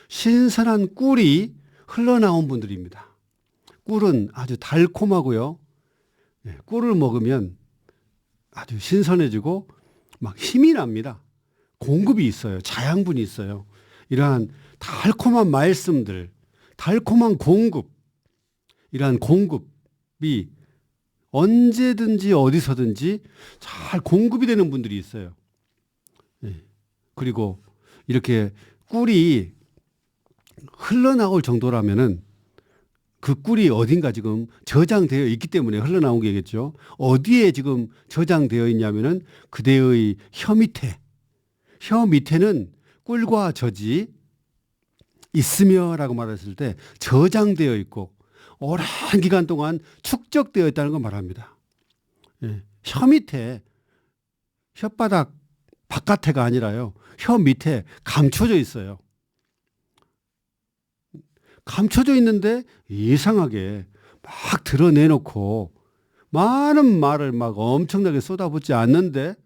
신선한 꿀이 흘러나온 분들입니다. 꿀은 아주 달콤하고요. 꿀을 먹으면 아주 신선해지고 막 힘이 납니다. 공급이 있어요. 자양분이 있어요. 이러한 달콤한 말씀들, 달콤한 공급, 이러한 공급이 언제든지 어디서든지 잘 공급이 되는 분들이 있어요. 그리고 이렇게 꿀이 흘러나올 정도라면은 그 꿀이 어딘가 지금 저장되어 있기 때문에 흘러나온 게겠죠. 어디에 지금 저장되어 있냐면은 그대의 혀 밑에는 꿀과 젖이 있으며라고 말했을 때 저장되어 있고 오랜 기간 동안 축적되어 있다는 걸 말합니다. 혀 밑에 혓바닥 바깥에가 아니라요. 혀 밑에 감춰져 있어요. 감춰져 있는데 이상하게 막 드러내놓고 많은 말을 막 엄청나게 쏟아붓지 않는데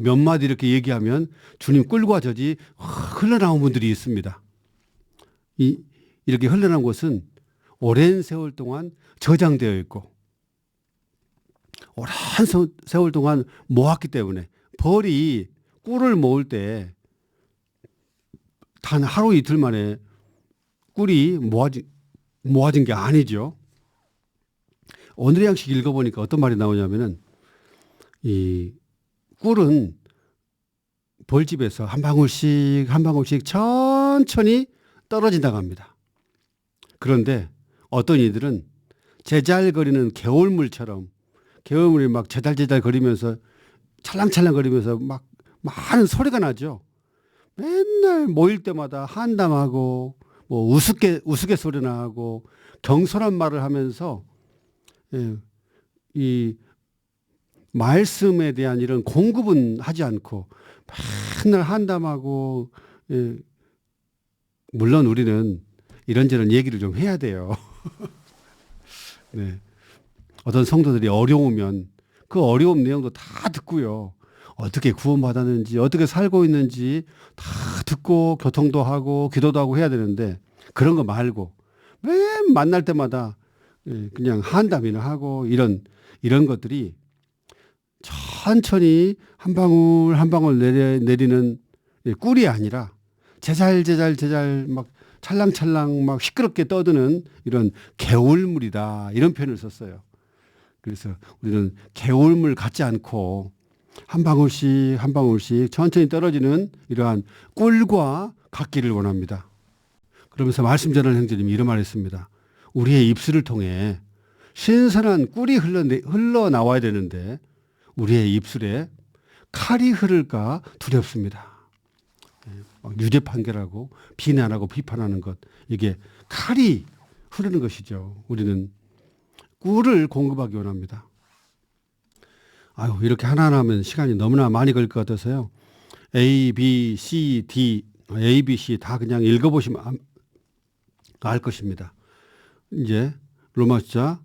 몇 마디 이렇게 얘기하면 주님 꿀과 젖이 흘러나온 분들이 있습니다. 이렇게 흘러나온 것은 오랜 세월 동안 저장되어 있고 오랜 세월 동안 모았기 때문에 벌이 꿀을 모을 때 단 하루 이틀 만에 꿀이 모아진 게 아니죠. 오늘의 양식 읽어보니까 어떤 말이 나오냐면은 이 꿀은 벌집에서 한 방울씩 한 방울씩 천천히 떨어진다고 합니다. 그런데 어떤 이들은 제잘거리는 개울물처럼 개울물이 막 제잘제잘 거리면서 찰랑찰랑 거리면서 막 많은 소리가 나죠. 맨날 모일 때마다 한담하고 뭐 우스갯소리 나고 경솔한 말을 하면서 이 말씀에 대한 이런 공급은 하지 않고 맨날 한담하고 물론 우리는 이런저런 얘기를 좀 해야 돼요. 네. 어떤 성도들이 어려우면 그 어려움 내용도 다 듣고요. 어떻게 구원받았는지 어떻게 살고 있는지 다 듣고 교통도 하고 기도도 하고 해야 되는데 그런 거 말고 맨 만날 때마다 그냥 한담이나 하고 이런 것들이 천천히 한 방울 한 방울 내리는 꿀이 아니라 제잘 막 찰랑찰랑 막 시끄럽게 떠드는 이런 개울물이다 이런 표현을 썼어요. 그래서 우리는 개울물 같지 않고 한 방울씩 한 방울씩 천천히 떨어지는 이러한 꿀과 같기를 원합니다. 그러면서 말씀 전하는 형제님이 이런 말을 했습니다. 우리의 입술을 통해 신선한 꿀이 흘러나와야 되는데 우리의 입술에 칼이 흐를까 두렵습니다. 유죄 판결하고 비난하고 비판하는 것 이게 칼이 흐르는 것이죠. 우리는 꿀을 공급하기 원합니다. 아유 이렇게 하나하나 하면 시간이 너무나 많이 걸릴 것 같아서요. A, B, C, D, A, B, C 다 그냥 읽어보시면 알 것입니다. 이제 로마서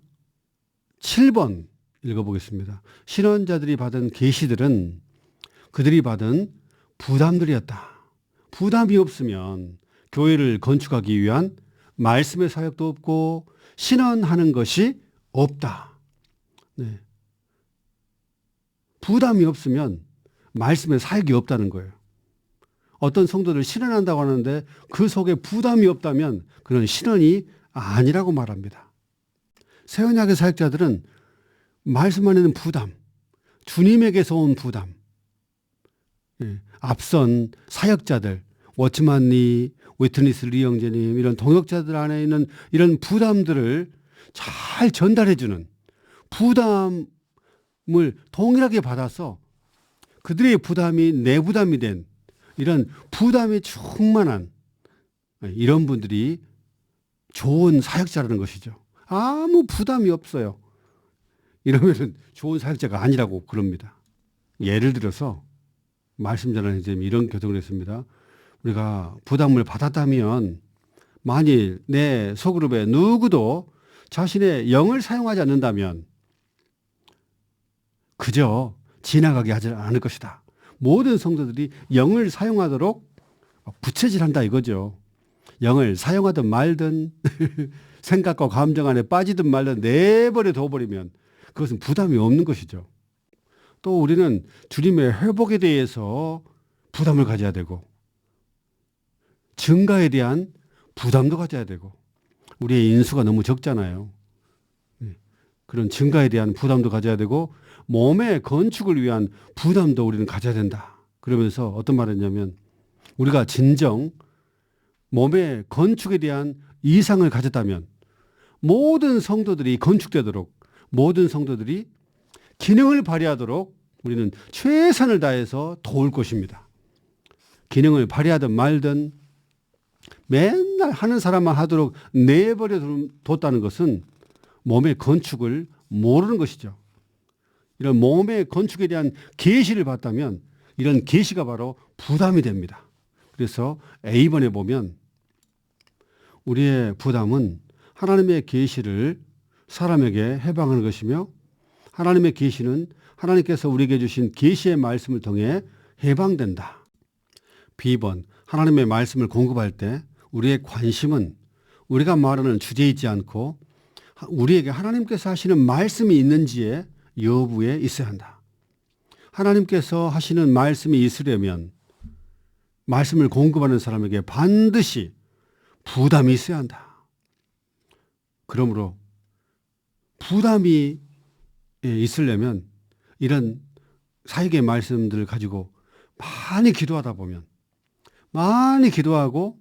7번 읽어보겠습니다. 신원자들이 받은 계시들은 그들이 받은 부담들이었다. 부담이 없으면 교회를 건축하기 위한 말씀의 사역도 없고 신원하는 것이 없다. 네. 부담이 없으면 말씀의 사역이 없다는 거예요. 어떤 성도들 신원한다고 하는데 그 속에 부담이 없다면 그런 신원이 아니라고 말합니다. 새 언약의 사역자들은 말씀 안에는 부담, 주님에게서 온 부담, 앞선 사역자들, 워치만니, 위트니스 리영재님 이런 동역자들 안에 있는 이런 부담들을 잘 전달해주는 부담을 동일하게 받아서 그들의 부담이 내 부담이 된 이런 부담이 충만한 이런 분들이 좋은 사역자라는 것이죠. 아무 부담이 없어요. 이러면 좋은 사역자가 아니라고 그럽니다. 예를 들어서 말씀 전하는 선생님이 이런 교통을 했습니다. 우리가 부담을 받았다면 만일 내 소그룹에 누구도 자신의 영을 사용하지 않는다면 그저 지나가게 하지 않을 것이다. 모든 성도들이 영을 사용하도록 부채질한다 이거죠. 영을 사용하든 말든 생각과 감정 안에 빠지든 말든 내버려 둬버리면 그것은 부담이 없는 것이죠. 또 우리는 주님의 회복에 대해서 부담을 가져야 되고 증가에 대한 부담도 가져야 되고 우리의 인수가 너무 적잖아요. 그런 증가에 대한 부담도 가져야 되고 몸의 건축을 위한 부담도 우리는 가져야 된다. 그러면서 어떤 말을 했냐면 우리가 진정 몸의 건축에 대한 이상을 가졌다면 모든 성도들이 건축되도록 모든 성도들이 기능을 발휘하도록 우리는 최선을 다해서 도울 것입니다. 기능을 발휘하든 말든 맨날 하는 사람만 하도록 내버려 뒀다는 것은 몸의 건축을 모르는 것이죠. 이런 몸의 건축에 대한 계시를 받다면 이런 계시가 바로 부담이 됩니다. 그래서 A번에 보면 우리의 부담은 하나님의 계시를 사람에게 해방하는 것이며 하나님의 계시는 하나님께서 우리에게 주신 계시의 말씀을 통해 해방된다. B번 하나님의 말씀을 공급할 때 우리의 관심은 우리가 말하는 주제에 있지 않고 우리에게 하나님께서 하시는 말씀이 있는지의 여부에 있어야 한다. 하나님께서 하시는 말씀이 있으려면 말씀을 공급하는 사람에게 반드시 부담이 있어야 한다. 그러므로 부담이 있으려면 이런 사역의 말씀들을 가지고 많이 기도하다 보면, 많이 기도하고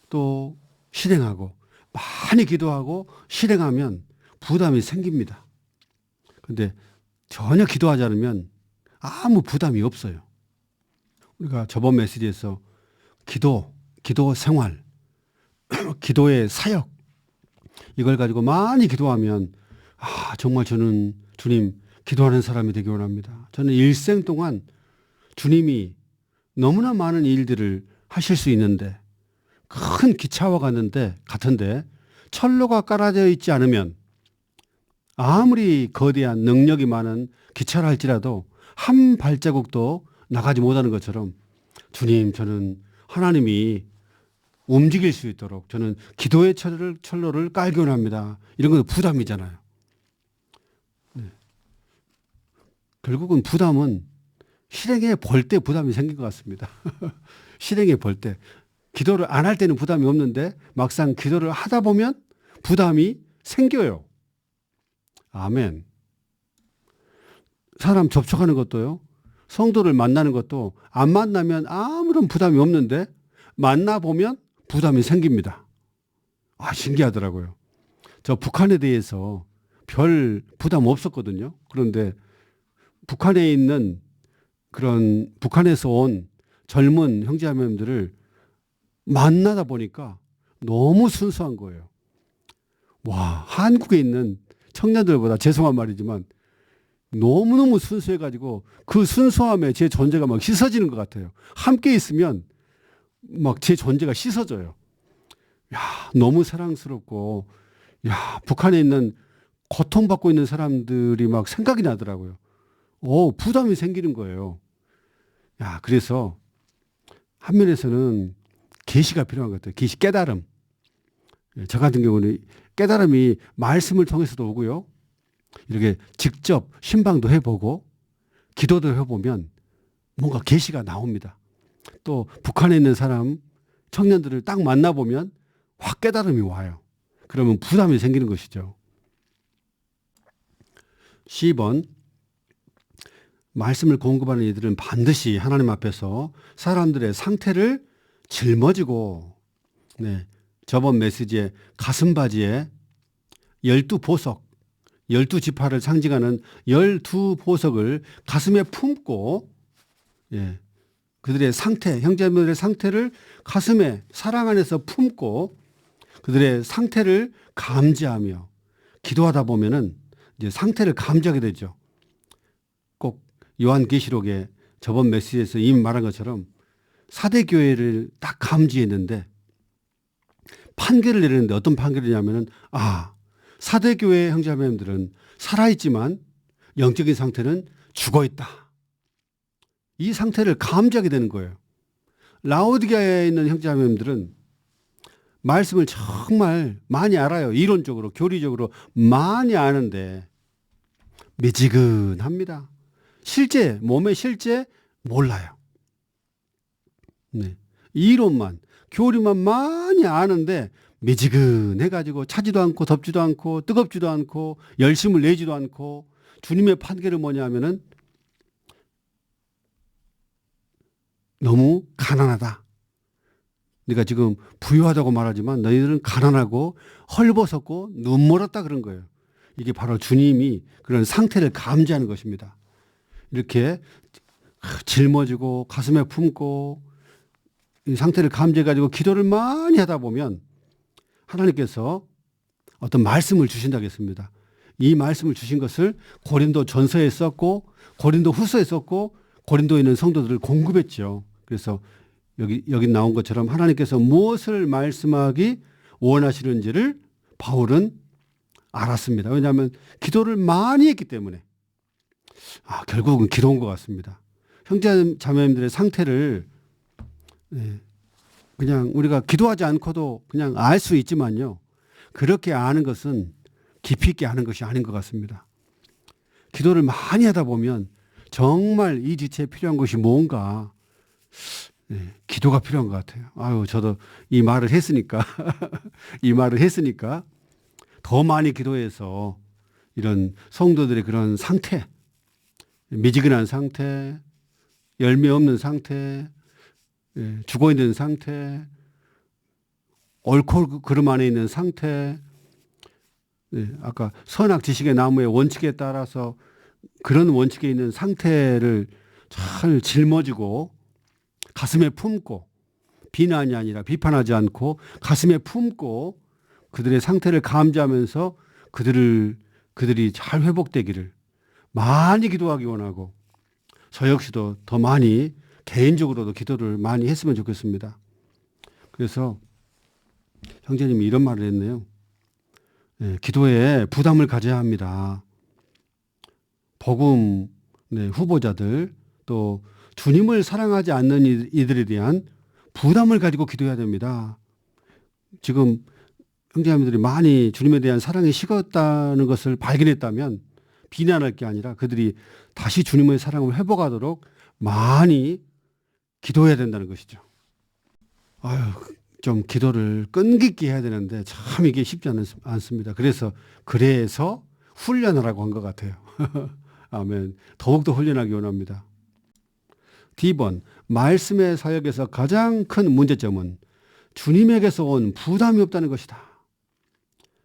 또 실행하고, 많이 기도하고 실행하면 부담이 생깁니다. 그런데 전혀 기도하지 않으면 아무 부담이 없어요. 우리가 저번 메시지에서 기도 생활, 기도의 사역, 이걸 가지고 많이 기도하면 정말 저는 주님 기도하는 사람이 되기 원합니다. 저는 일생 동안 주님이 너무나 많은 일들을 하실 수 있는데, 큰 기차와 같은데 철로가 깔아져 있지 않으면 아무리 거대한 능력이 많은 기차를 할지라도 한 발자국도 나가지 못하는 것처럼, 주님 저는 하나님이 움직일 수 있도록 저는 기도의 철로를 깔기 원합니다. 이런 건 부담이잖아요. 네. 결국은 부담은 실행에 볼 때 부담이 생긴 것 같습니다. 실행에 볼 때. 기도를 안 할 때는 부담이 없는데 막상 기도를 하다 보면 부담이 생겨요. 아멘. 사람 접촉하는 것도요, 성도를 만나는 것도 안 만나면 아무런 부담이 없는데 만나보면 부담이 생깁니다. 신기하더라고요. 저 북한에 대해서 별 부담 없었거든요. 그런데 북한에 있는 그런 북한에서 온 젊은 형제자매님들을 만나다 보니까 너무 순수한 거예요. 한국에 있는 청년들보다, 죄송한 말이지만 너무너무 순수해가지고 그 순수함에 제 존재가 막 씻어지는 것 같아요. 함께 있으면 막 제 존재가 씻어져요. 너무 사랑스럽고, 북한에 있는 고통받고 있는 사람들이 막 생각이 나더라고요. 부담이 생기는 거예요. 그래서 한 면에서는 계시가 필요한 것 같아요. 계시, 깨달음. 저 같은 경우는 깨달음이 말씀을 통해서도 오고요. 이렇게 직접 신방도 해보고 기도도 해보면 뭔가 계시가 나옵니다. 또 북한에 있는 사람, 청년들을 딱 만나보면 확 깨달음이 와요. 그러면 부담이 생기는 것이죠. 10번, 말씀을 공급하는 이들은 반드시 하나님 앞에서 사람들의 상태를 짊어지고, 저번 메시지에 가슴바지에 12보석, 12지파를 상징하는 12보석을 가슴에 품고, 그들의 상태, 형제자매들의 상태를 가슴에 사랑 안에서 품고 그들의 상태를 감지하며 기도하다 보면은 이제 상태를 감지하게 되죠. 꼭 요한계시록에 저번 메시지에서 이미 말한 것처럼 사대교회를 딱 감지했는데 판결을 내리는데 어떤 판결이냐면은 사대교회 형제자매님들은 살아있지만 영적인 상태는 죽어있다. 이 상태를 감지하게 되는 거예요. 라오디게아에 있는 형제자매님들은 말씀을 정말 많이 알아요. 이론적으로, 교리적으로 많이 아는데 미지근합니다. 몸의 실제 몰라요. 이론만, 교리만 많이 아는데 미지근해가지고 차지도 않고 덥지도 않고 뜨겁지도 않고 열심을 내지도 않고, 주님의 판결은 뭐냐 하면은 너무 가난하다. 네가 지금 부유하다고 말하지만 너희들은 가난하고 헐벗었고 눈멀었다 그런 거예요. 이게 바로 주님이 그런 상태를 감지하는 것입니다. 이렇게 짊어지고 가슴에 품고 이 상태를 감지해가지고 기도를 많이 하다 보면 하나님께서 어떤 말씀을 주신다고 했습니다. 이 말씀을 주신 것을 고린도 전서에 썼고 고린도 후서에 썼고 고린도에 있는 성도들을 공급했죠. 그래서 여기 나온 것처럼 하나님께서 무엇을 말씀하기 원하시는지를 바울은 알았습니다. 왜냐하면 기도를 많이 했기 때문에. 결국은 기도인 것 같습니다. 형제 자매님들의 상태를 그냥 우리가 기도하지 않고도 그냥 알 수 있지만요, 그렇게 아는 것은 깊이 있게 아는 것이 아닌 것 같습니다. 기도를 많이 하다 보면 정말 이 지체에 필요한 것이 뭔가 기도가 필요한 것 같아요. 아유, 저도 이 말을 했으니까, 이 말을 했으니까 더 많이 기도해서 이런 성도들의 그런 상태, 미지근한 상태, 열매 없는 상태, 죽어 있는 상태, 옳고 그름 안에 있는 상태, 아까 선악 지식의 나무의 원칙에 따라서 그런 원칙에 있는 상태를 잘 짊어지고 가슴에 품고 비난이 아니라 비판하지 않고 가슴에 품고 그들의 상태를 감지하면서 그들이 잘 회복되기를 많이 기도하기 원하고 저 역시도 더 많이 개인적으로도 기도를 많이 했으면 좋겠습니다. 그래서 형제님이 이런 말을 했네요. 기도에 부담을 가져야 합니다. 복음 후보자들 또 주님을 사랑하지 않는 이들에 대한 부담을 가지고 기도해야 됩니다. 지금 형제자매들이 많이 주님에 대한 사랑이 식었다는 것을 발견했다면 비난할 게 아니라 그들이 다시 주님의 사랑을 회복하도록 많이 기도해야 된다는 것이죠. 아유, 좀 기도를 끈기있게 해야 되는데 참 이게 쉽지 않습니다. 그래서 훈련하라고 한 것 같아요. 아멘. 더욱더 훈련하기 원합니다. D번, 말씀의 사역에서 가장 큰 문제점은 주님에게서 온 부담이 없다는 것이다.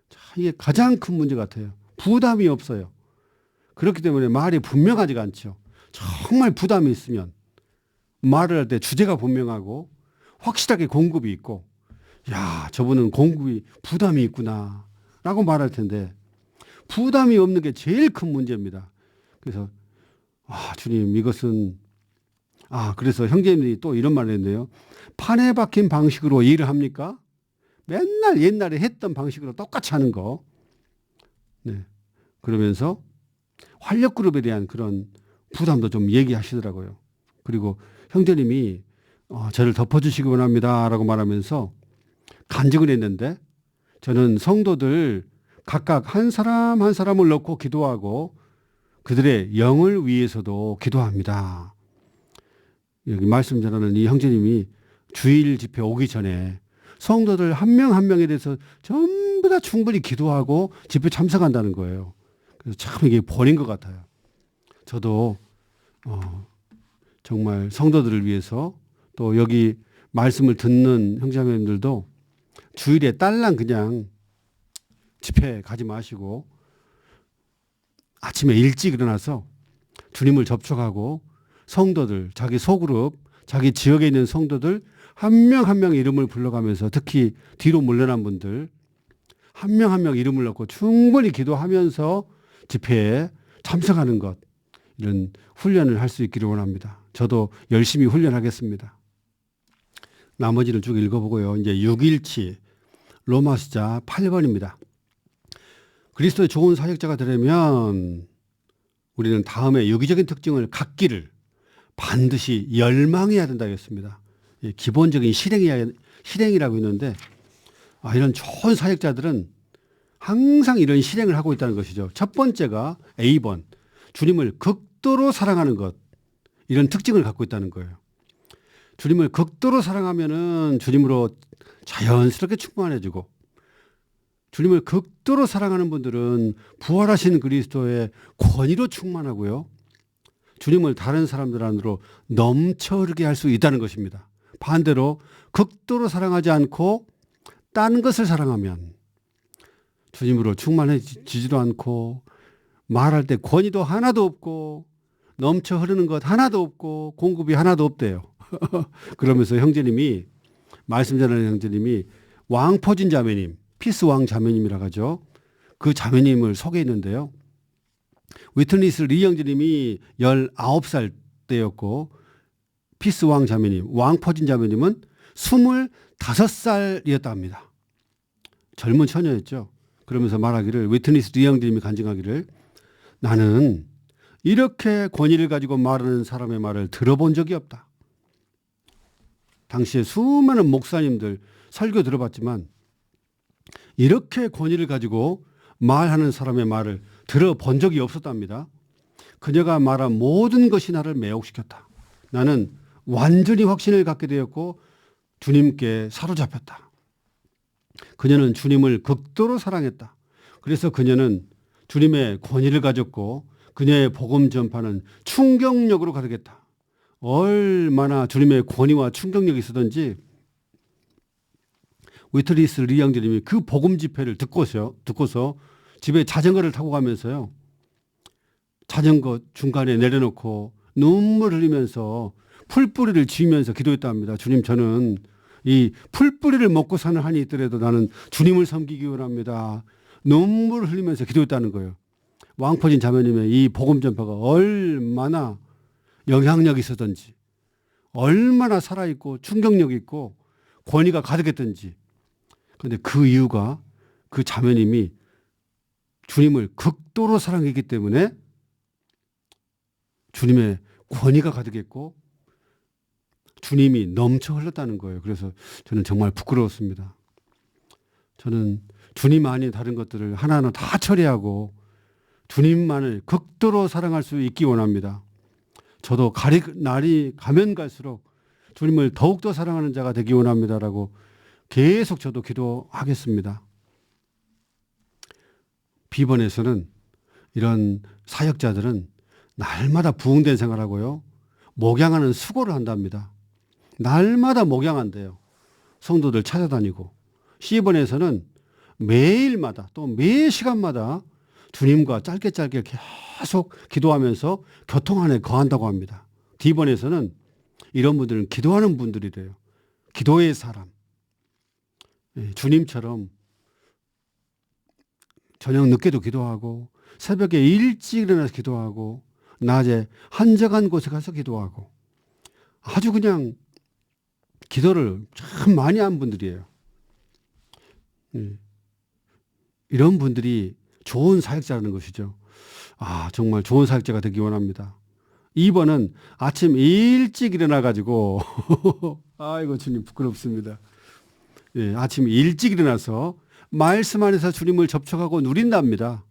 자, 이게 가장 큰 문제 같아요. 부담이 없어요. 그렇기 때문에 말이 분명하지가 않죠. 정말 부담이 있으면 말을 할 때 주제가 분명하고 확실하게 공급이 있고 야, 저분은 부담이 있구나 라고 말할 텐데 부담이 없는 게 제일 큰 문제입니다. 그래서 주님 이것은 그래서 형제님들이 또 이런 말을 했네요. 판에 박힌 방식으로 일을 합니까? 맨날 옛날에 했던 방식으로 똑같이 하는 거. 그러면서 활력그룹에 대한 그런 부담도 좀 얘기하시더라고요. 그리고 형제님이 저를 덮어주시기 원합니다 라고 말하면서 간증을 했는데 저는 성도들 각각 한 사람 한 사람을 넣고 기도하고 그들의 영을 위해서도 기도합니다. 여기 말씀 전하는 이 형제님이 주일 집회 오기 전에 성도들 한 명 한 명에 대해서 전부 다 충분히 기도하고 집회 참석한다는 거예요. 그래서 참 이게 본인 것 같아요. 저도 정말 성도들을 위해서 또 여기 말씀을 듣는 형제자매님들도 주일에 딸랑 그냥 집회 가지 마시고 아침에 일찍 일어나서 주님을 접촉하고 성도들, 자기 소그룹, 자기 지역에 있는 성도들 한 명 한 명 이름을 불러가면서 특히 뒤로 물러난 분들 한 명 한 명 이름을 넣고 충분히 기도하면서 집회에 참석하는 것 이런 훈련을 할 수 있기를 원합니다. 저도 열심히 훈련하겠습니다. 나머지를 쭉 읽어보고요. 이제 6일치 로마서자 8번입니다. 그리스도의 좋은 사역자가 되려면 우리는 다음에 유기적인 특징을 갖기를 반드시 열망해야 된다고 했습니다. 기본적인 실행이라고 했는데 이런 좋은 사역자들은 항상 이런 실행을 하고 있다는 것이죠. 첫 번째가 A번, 주님을 극도로 사랑하는 것. 이런 특징을 갖고 있다는 거예요. 주님을 극도로 사랑하면은 주님으로 자연스럽게 충만해지고 주님을 극도로 사랑하는 분들은 부활하신 그리스도의 권위로 충만하고요. 주님을 다른 사람들 안으로 넘쳐 흐르게 할 수 있다는 것입니다. 반대로 극도로 사랑하지 않고 딴 것을 사랑하면 주님으로 충만해지지도 않고 말할 때 권위도 하나도 없고 넘쳐 흐르는 것 하나도 없고 공급이 하나도 없대요. 그러면서 형제님이 말씀 전하는 형제님이 왕포진 자매님, 피스 왕 자매님이라고 하죠. 그 자매님을 소개했는데요. 위트니스 리 형제님이 19살 때였고 피스 왕 자매님, 왕포진 자매님은 25살이었다 합니다. 젊은 처녀였죠. 그러면서 말하기를 위트니스 리 형제님이 간증하기를 나는 이렇게 권위를 가지고 말하는 사람의 말을 들어본 적이 없다. 당시에 수많은 목사님들 설교 들어봤지만 이렇게 권위를 가지고 말하는 사람의 말을 들어본 적이 없었답니다. 그녀가 말한 모든 것이 나를 매혹시켰다. 나는 완전히 확신을 갖게 되었고 주님께 사로잡혔다. 그녀는 주님을 극도로 사랑했다. 그래서 그녀는 주님의 권위를 가졌고 그녀의 복음 전파는 충격력으로 가득했다. 얼마나 주님의 권위와 충격력이 있었던지 위트리스 리 형제님이 그 복음 집회를 듣고서 집에 자전거를 타고 가면서요. 자전거 중간에 내려놓고 눈물 흘리면서 풀뿌리를 지으면서 기도했다 합니다. 주님, 저는 이 풀뿌리를 먹고 사는 한이 있더라도 나는 주님을 섬기기 원합니다. 눈물을 흘리면서 기도했다는 거예요. 왕포진 자매님의 이 복음 전파가 얼마나 영향력이 있었던지, 얼마나 살아있고 충격력 있고 권위가 가득했던지. 그런데 그 이유가 그 자매님이 주님을 극도로 사랑했기 때문에 주님의 권위가 가득했고 주님이 넘쳐 흘렀다는 거예요. 그래서 저는 정말 부끄러웠습니다. 저는 주님 아닌 다른 것들을 하나하나 다 처리하고 주님만을 극도로 사랑할 수 있기 원합니다. 저도 날이 가면 갈수록 주님을 더욱더 사랑하는 자가 되기 원합니다라고 계속 저도 기도하겠습니다. 비번에서는 이런 사역자들은 날마다 부흥된 생활하고요. 목양하는 수고를 한답니다. 날마다 목양한대요. 성도들 찾아다니고. C번에서는 매일마다 또 매 시간마다 주님과 짧게 계속 기도하면서 교통 안에 거한다고 합니다. D번에서는 이런 분들은 기도하는 분들이래요. 기도의 사람. 주님처럼 저녁 늦게도 기도하고 새벽에 일찍 일어나서 기도하고 낮에 한적한 곳에 가서 기도하고 아주 그냥 기도를 참 많이 한 분들이에요. 이런 분들이 좋은 사역자라는 것이죠. 정말 좋은 사역자가 되기 원합니다. 2번은 아침 일찍 일어나가지고 아이고 주님 부끄럽습니다. 아침 일찍 일어나서 말씀 안에서 주님을 접촉하고 누린답니다.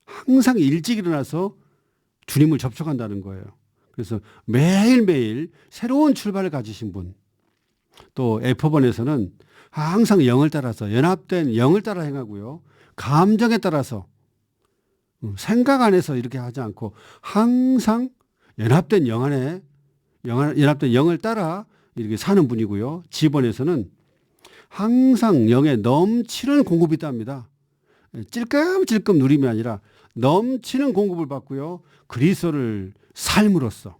항상 일찍 일어나서 주님을 접촉한다는 거예요. 그래서 매일매일 새로운 출발을 가지신 분. 또 F번에서는 항상 영을 따라서 연합된 영을 따라 행하고요. 감정에 따라서 생각 안에서 이렇게 하지 않고 항상 연합된 영 안에 연합된 영을 따라 이렇게 사는 분이고요. G번에서는 항상 영에 넘치는 공급이 있답니다. 찔끔찔끔 누림이 아니라 넘치는 공급을 받고요. 그리스도를 삶으로써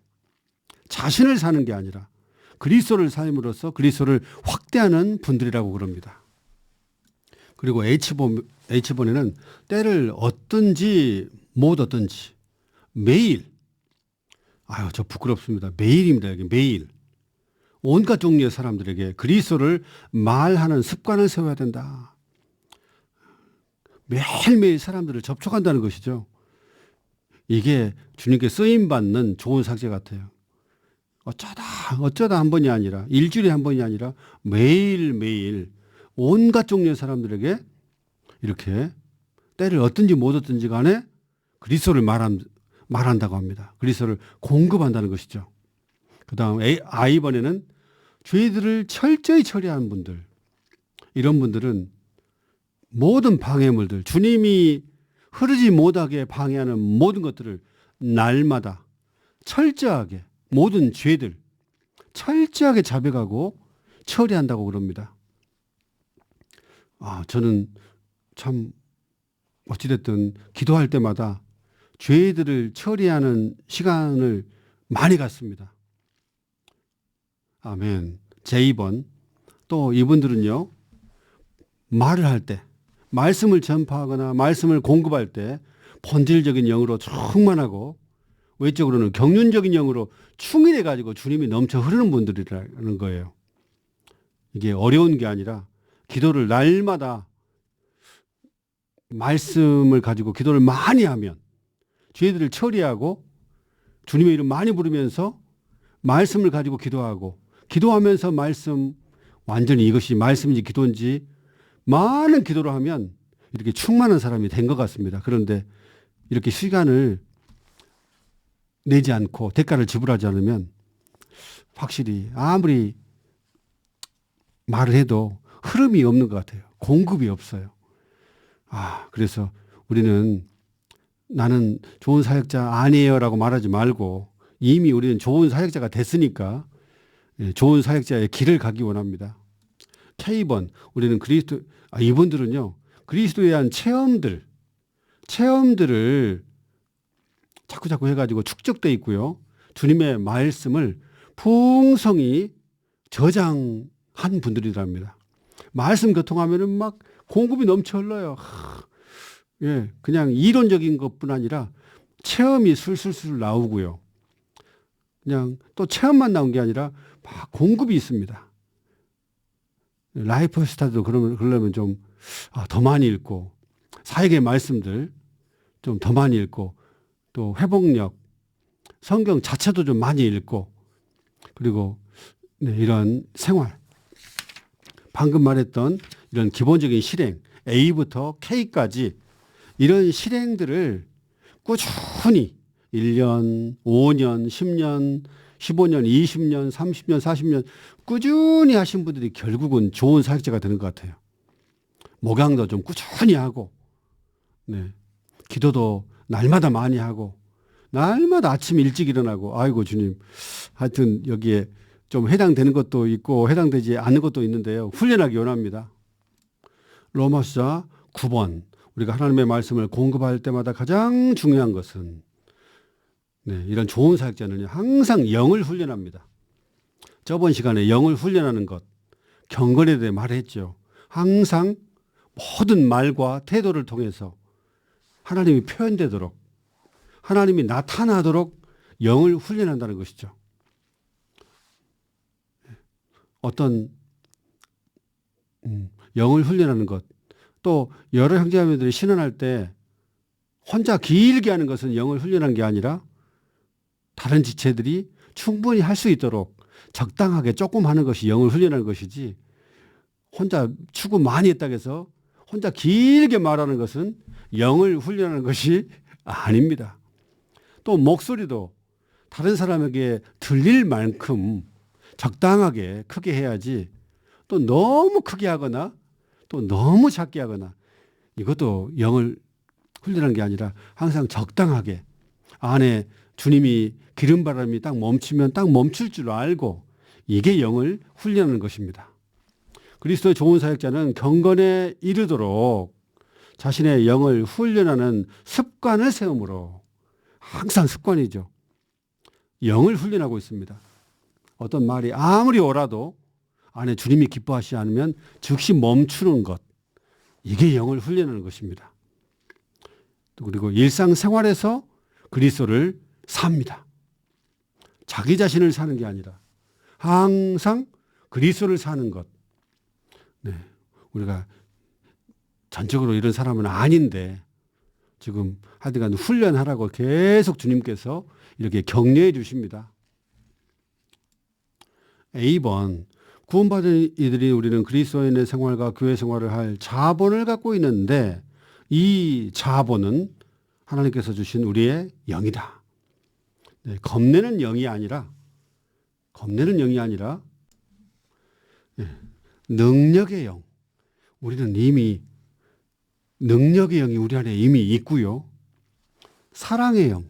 자신을 사는 게 아니라 그리스도를 삶으로써 그리스도를 확대하는 분들이라고 그럽니다. 그리고 H번에는 때를 얻든지 못 얻든지 매일 저 부끄럽습니다. 매일입니다. 여기 매일 온갖 종류의 사람들에게 그리스도를 말하는 습관을 세워야 된다. 매일매일 사람들을 접촉한다는 것이죠. 이게 주님께 쓰임받는 좋은 사역자 같아요. 어쩌다 한 번이 아니라 일주일에 한 번이 아니라 매일매일 온갖 종류의 사람들에게 이렇게 때를 얻든지 못 얻든지 간에 그리스도를 말한다고 합니다. 그리스도를 공급한다는 것이죠. 그 다음 I번에는 죄들을 철저히 처리하는 분들. 이런 분들은 모든 방해물들, 주님이 흐르지 못하게 방해하는 모든 것들을 날마다 철저하게 모든 죄들 철저하게 자백하고 처리한다고 그럽니다. 저는 참 어찌됐든 기도할 때마다 죄들을 처리하는 시간을 많이 갖습니다. 아멘. 제2번 또 이분들은요. 말을 할 때 말씀을 전파하거나 말씀을 공급할 때 본질적인 영으로 충만하고 외적으로는 경륜적인 영으로 충일해 가지고 주님이 넘쳐 흐르는 분들이라는 거예요. 이게 어려운 게 아니라 기도를 날마다 말씀을 가지고 기도를 많이 하면 죄들을 처리하고 주님의 이름 많이 부르면서 말씀을 가지고 기도하면서 말씀 완전히 이것이 말씀인지 기도인지 많은 기도를 하면 이렇게 충만한 사람이 된 것 같습니다. 그런데 이렇게 시간을 내지 않고 대가를 지불하지 않으면 확실히 아무리 말을 해도 흐름이 없는 것 같아요. 공급이 없어요. 그래서 우리는 나는 좋은 사역자 아니에요라고 말하지 말고 이미 우리는 좋은 사역자가 됐으니까 좋은 사역자의 길을 가기 원합니다. K번, 우리는 이분들은요, 그리스도에 대한 체험들을 자꾸 해가지고 축적돼 있고요. 주님의 말씀을 풍성히 저장한 분들이랍니다. 말씀 교통하면은 막 공급이 넘쳐 흘러요. 그냥 이론적인 것뿐 아니라 체험이 술술술 나오고요. 그냥 또 체험만 나온 게 아니라 막 공급이 있습니다. 라이프 스타일도 그러려면 좀 더 많이 읽고, 사역의 말씀들 좀 더 많이 읽고, 또 회복력, 성경 자체도 좀 많이 읽고, 그리고 이런 생활, 방금 말했던 이런 기본적인 실행, A부터 K까지 이런 실행들을 꾸준히 1년, 5년, 10년, 15년, 20년, 30년, 40년 꾸준히 하신 분들이 결국은 좋은 사역자가 되는 것 같아요. 목양도 좀 꾸준히 하고, 기도도 날마다 많이 하고, 날마다 아침 일찍 일어나고, 아이고 주님, 하여튼 여기에 좀 해당되는 것도 있고 해당되지 않는 것도 있는데요. 훈련하기 원합니다. 로마서 9번, 우리가 하나님의 말씀을 공급할 때마다 가장 중요한 것은 이런 좋은 사역자는 항상 영을 훈련합니다. 저번 시간에 영을 훈련하는 것, 경건에 대해 말했죠. 항상 모든 말과 태도를 통해서 하나님이 표현되도록, 하나님이 나타나도록 영을 훈련한다는 것이죠. 어떤 영을 훈련하는 것, 또 여러 형제자매들이 신앙할 때 혼자 길게 하는 것은 영을 훈련한 게 아니라 다른 지체들이 충분히 할 수 있도록 적당하게 조금 하는 것이 영을 훈련하는 것이지, 혼자 추구 많이 했다고 해서 혼자 길게 말하는 것은 영을 훈련하는 것이 아닙니다. 또 목소리도 다른 사람에게 들릴 만큼 적당하게 크게 해야지, 또 너무 크게 하거나 또 너무 작게 하거나, 이것도 영을 훈련하는 게 아니라 항상 적당하게, 안에 주님이 기름바람이 딱 멈추면 딱 멈출 줄 알고, 이게 영을 훈련하는 것입니다. 그리스도의 좋은 사역자는 경건에 이르도록 자신의 영을 훈련하는 습관을 세움으로, 항상 습관이죠, 영을 훈련하고 있습니다. 어떤 말이 아무리 옳아도 안에 주님이 기뻐하시지 않으면 즉시 멈추는 것, 이게 영을 훈련하는 것입니다. 그리고 일상생활에서 그리스도를 삽니다. 자기 자신을 사는 게 아니라 항상 그리스도를 사는 것. 우리가 전적으로 이런 사람은 아닌데 지금 하여간 훈련하라고 계속 주님께서 이렇게 격려해 주십니다. A번, 구원받은 이들이 우리는 그리스도인의 생활과 교회 생활을 할 자본을 갖고 있는데, 이 자본은 하나님께서 주신 우리의 영이다. 겁내는 영이 아니라 능력의 영. 우리는 이미 능력의 영이 우리 안에 이미 있고요. 사랑의 영.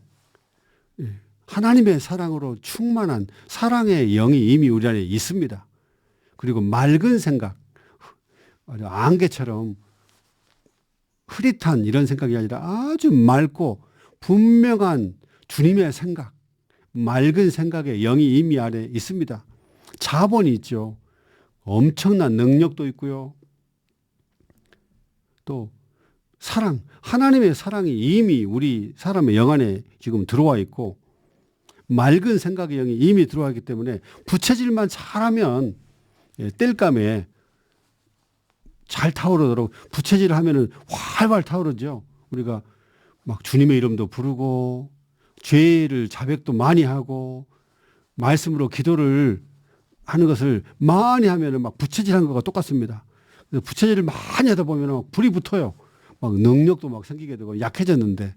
하나님의 사랑으로 충만한 사랑의 영이 이미 우리 안에 있습니다. 그리고 맑은 생각, 안개처럼 흐릿한 이런 생각이 아니라 아주 맑고 분명한 주님의 생각, 맑은 생각의 영이 이미 안에 있습니다. 자본이 있죠. 엄청난 능력도 있고요. 또 사랑, 하나님의 사랑이 이미 우리 사람의 영 안에 지금 들어와 있고, 맑은 생각의 영이 이미 들어와 있기 때문에 부채질만 잘하면 땔감에 잘 타오르도록, 부채질을 하면은 활활 타오르죠. 우리가 막 주님의 이름도 부르고 죄를 자백도 많이 하고 말씀으로 기도를 하는 것을 많이 하면은 막 부채질한 것과 똑같습니다. 그래서 부채질을 많이 하다 보면 불이 붙어요. 막 능력도 막 생기게 되고, 약해졌는데,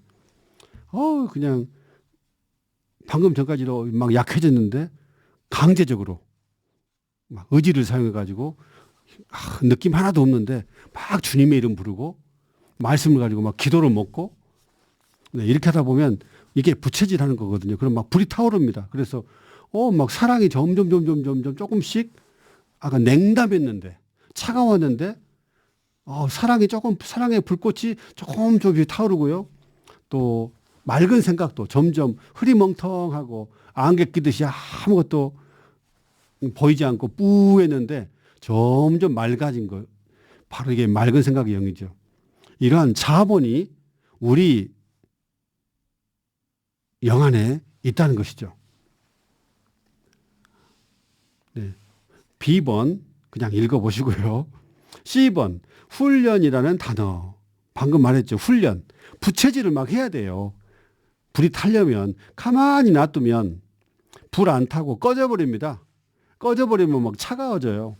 그냥 방금 전까지도 막 약해졌는데 강제적으로 막 의지를 사용해가지고 느낌 하나도 없는데 막 주님의 이름 부르고 말씀을 가지고 막 기도를 먹고 네, 이렇게 하다 보면 이게 부채질하는 거거든요. 그럼 막 불이 타오릅니다. 그래서 막 사랑이 점점 조금씩 아까 냉담했는데 차가웠는데 사랑의 불꽃이 조금 타오르고요. 또 맑은 생각도 점점 흐리멍텅하고 안개 끼듯이 아무것도 보이지 않고 뿌했는데 점점 맑아진 거. 바로 이게 맑은 생각의 영이죠. 이러한 자본이 우리 영 안에 있다는 것이죠. 네. B번 그냥 읽어보시고요. C번 훈련이라는 단어. 방금 말했죠. 훈련. 부채질을 막 해야 돼요. 불이 타려면 가만히 놔두면 불 안 타고 꺼져버립니다. 꺼져버리면 막 차가워져요.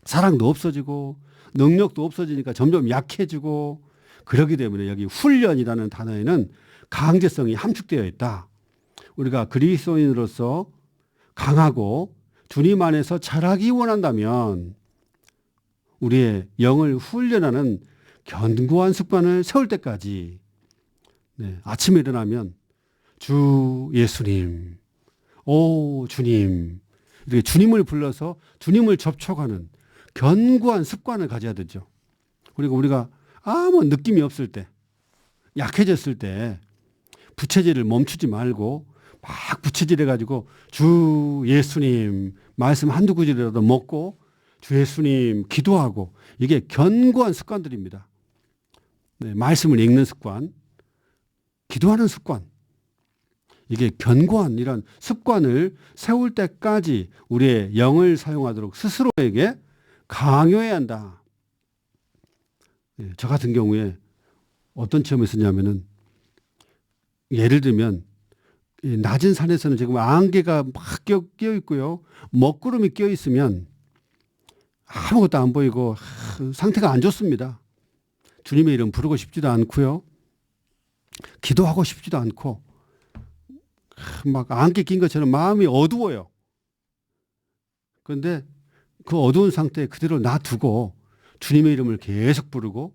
사랑도 없어지고 능력도 없어지니까 점점 약해지고 그러기 때문에 여기 훈련이라는 단어에는 강제성이 함축되어 있다. 우리가 그리스도인으로서 강하고 주님 안에서 자라기 원한다면 우리의 영을 훈련하는 견고한 습관을 세울 때까지 아침에 일어나면 주 예수님, 오 주님 이렇게 주님을 불러서 주님을 접촉하는 견고한 습관을 가져야 되죠. 그리고 우리가 아무 느낌이 없을 때 약해졌을 때 부채질을 멈추지 말고 막 부채질해가지고 주 예수님 말씀 한두 구절이라도 먹고 주 예수님 기도하고 이게 견고한 습관들입니다. 네, 말씀을 읽는 습관, 기도하는 습관 이게 견고한 이런 습관을 세울 때까지 우리의 영을 사용하도록 스스로에게 강요해야 한다. 네, 저 같은 경우에 어떤 체험이 있었냐면은 예를 들면 낮은 산에서는 지금 안개가 막 끼어 있고요. 먹구름이 끼어 있으면 아무것도 안 보이고 상태가 안 좋습니다. 주님의 이름 부르고 싶지도 않고요. 기도하고 싶지도 않고 막 안개 낀 것처럼 마음이 어두워요. 그런데 그 어두운 상태에 그대로 놔두고 주님의 이름을 계속 부르고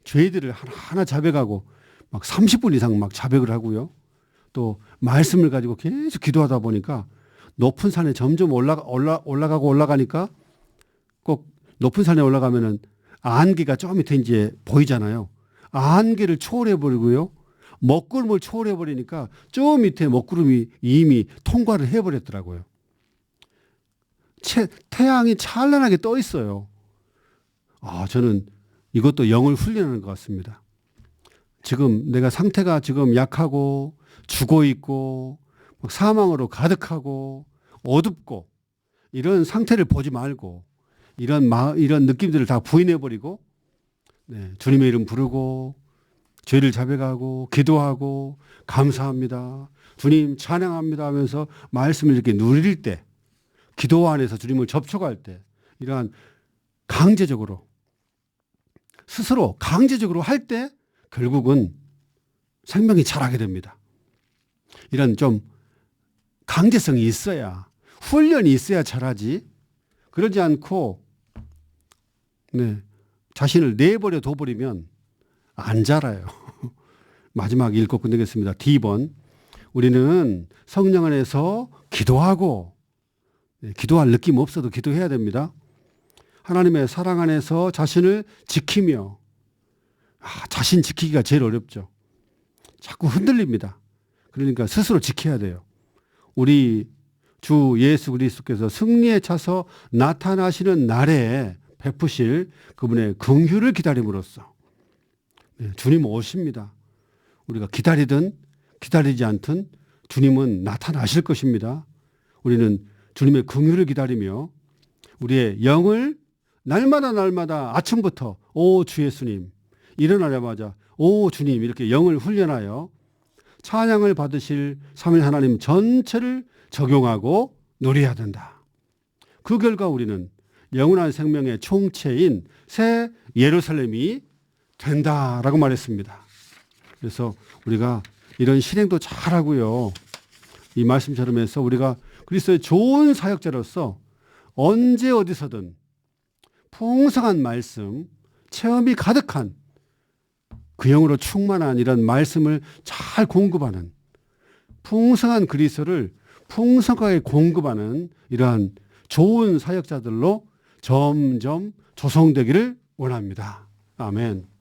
죄들을 하나하나 자백하고 막 30분 이상 막 자백을 하고요. 또 말씀을 가지고 계속 기도하다 보니까 높은 산에 점점 올라가니까 꼭 높은 산에 올라가면은 안개가 저 밑에 이제 보이잖아요. 안개를 초월해버리고요. 먹구름을 초월해버리니까 저 밑에 먹구름이 이미 통과를 해버렸더라고요. 태양이 찬란하게 떠 있어요. 저는 이것도 영을 훈련하는 것 같습니다. 지금 내가 상태가 지금 약하고 죽어 있고 사망으로 가득하고 어둡고 이런 상태를 보지 말고 이런 느낌들을 다 부인해버리고 주님의 이름 부르고 죄를 자백하고 기도하고 감사합니다. 주님 찬양합니다 하면서 말씀을 이렇게 누릴 때 기도 안에서 주님을 접촉할 때 이러한 강제적으로 스스로 강제적으로 할 때 결국은 생명이 자라게 됩니다. 이런 좀 강제성이 있어야 훈련이 있어야 자라지 그러지 않고 자신을 내버려 둬버리면 안 자라요. 마지막 읽고 끝내겠습니다. D번 우리는 성령 안에서 기도하고 기도할 느낌 없어도 기도해야 됩니다. 하나님의 사랑 안에서 자신을 지키며 자신 지키기가 제일 어렵죠. 자꾸 흔들립니다. 그러니까 스스로 지켜야 돼요. 우리 주 예수 그리스도께서 승리에 차서 나타나시는 날에 베푸실 그분의 긍휼을 기다림으로써 주님 오십니다. 우리가 기다리든 기다리지 않든 주님은 나타나실 것입니다. 우리는 주님의 긍휼을 기다리며 우리의 영을 날마다 아침부터 오 주 예수님 일어나자마자 오 주님 이렇게 영을 훈련하여 찬양을 받으실 삼위 하나님 전체를 적용하고 누려야 된다. 그 결과 우리는 영원한 생명의 총체인 새 예루살렘이 된다라고 말했습니다. 그래서 우리가 이런 실행도 잘하고요. 이 말씀처럼 해서 우리가 그리스도의 좋은 사역자로서 언제 어디서든 풍성한 말씀, 체험이 가득한 그 영으로 충만한 이런 말씀을 잘 공급하는 풍성한 그리스도를 풍성하게 공급하는 이러한 좋은 사역자들로 점점 조성되기를 원합니다. 아멘.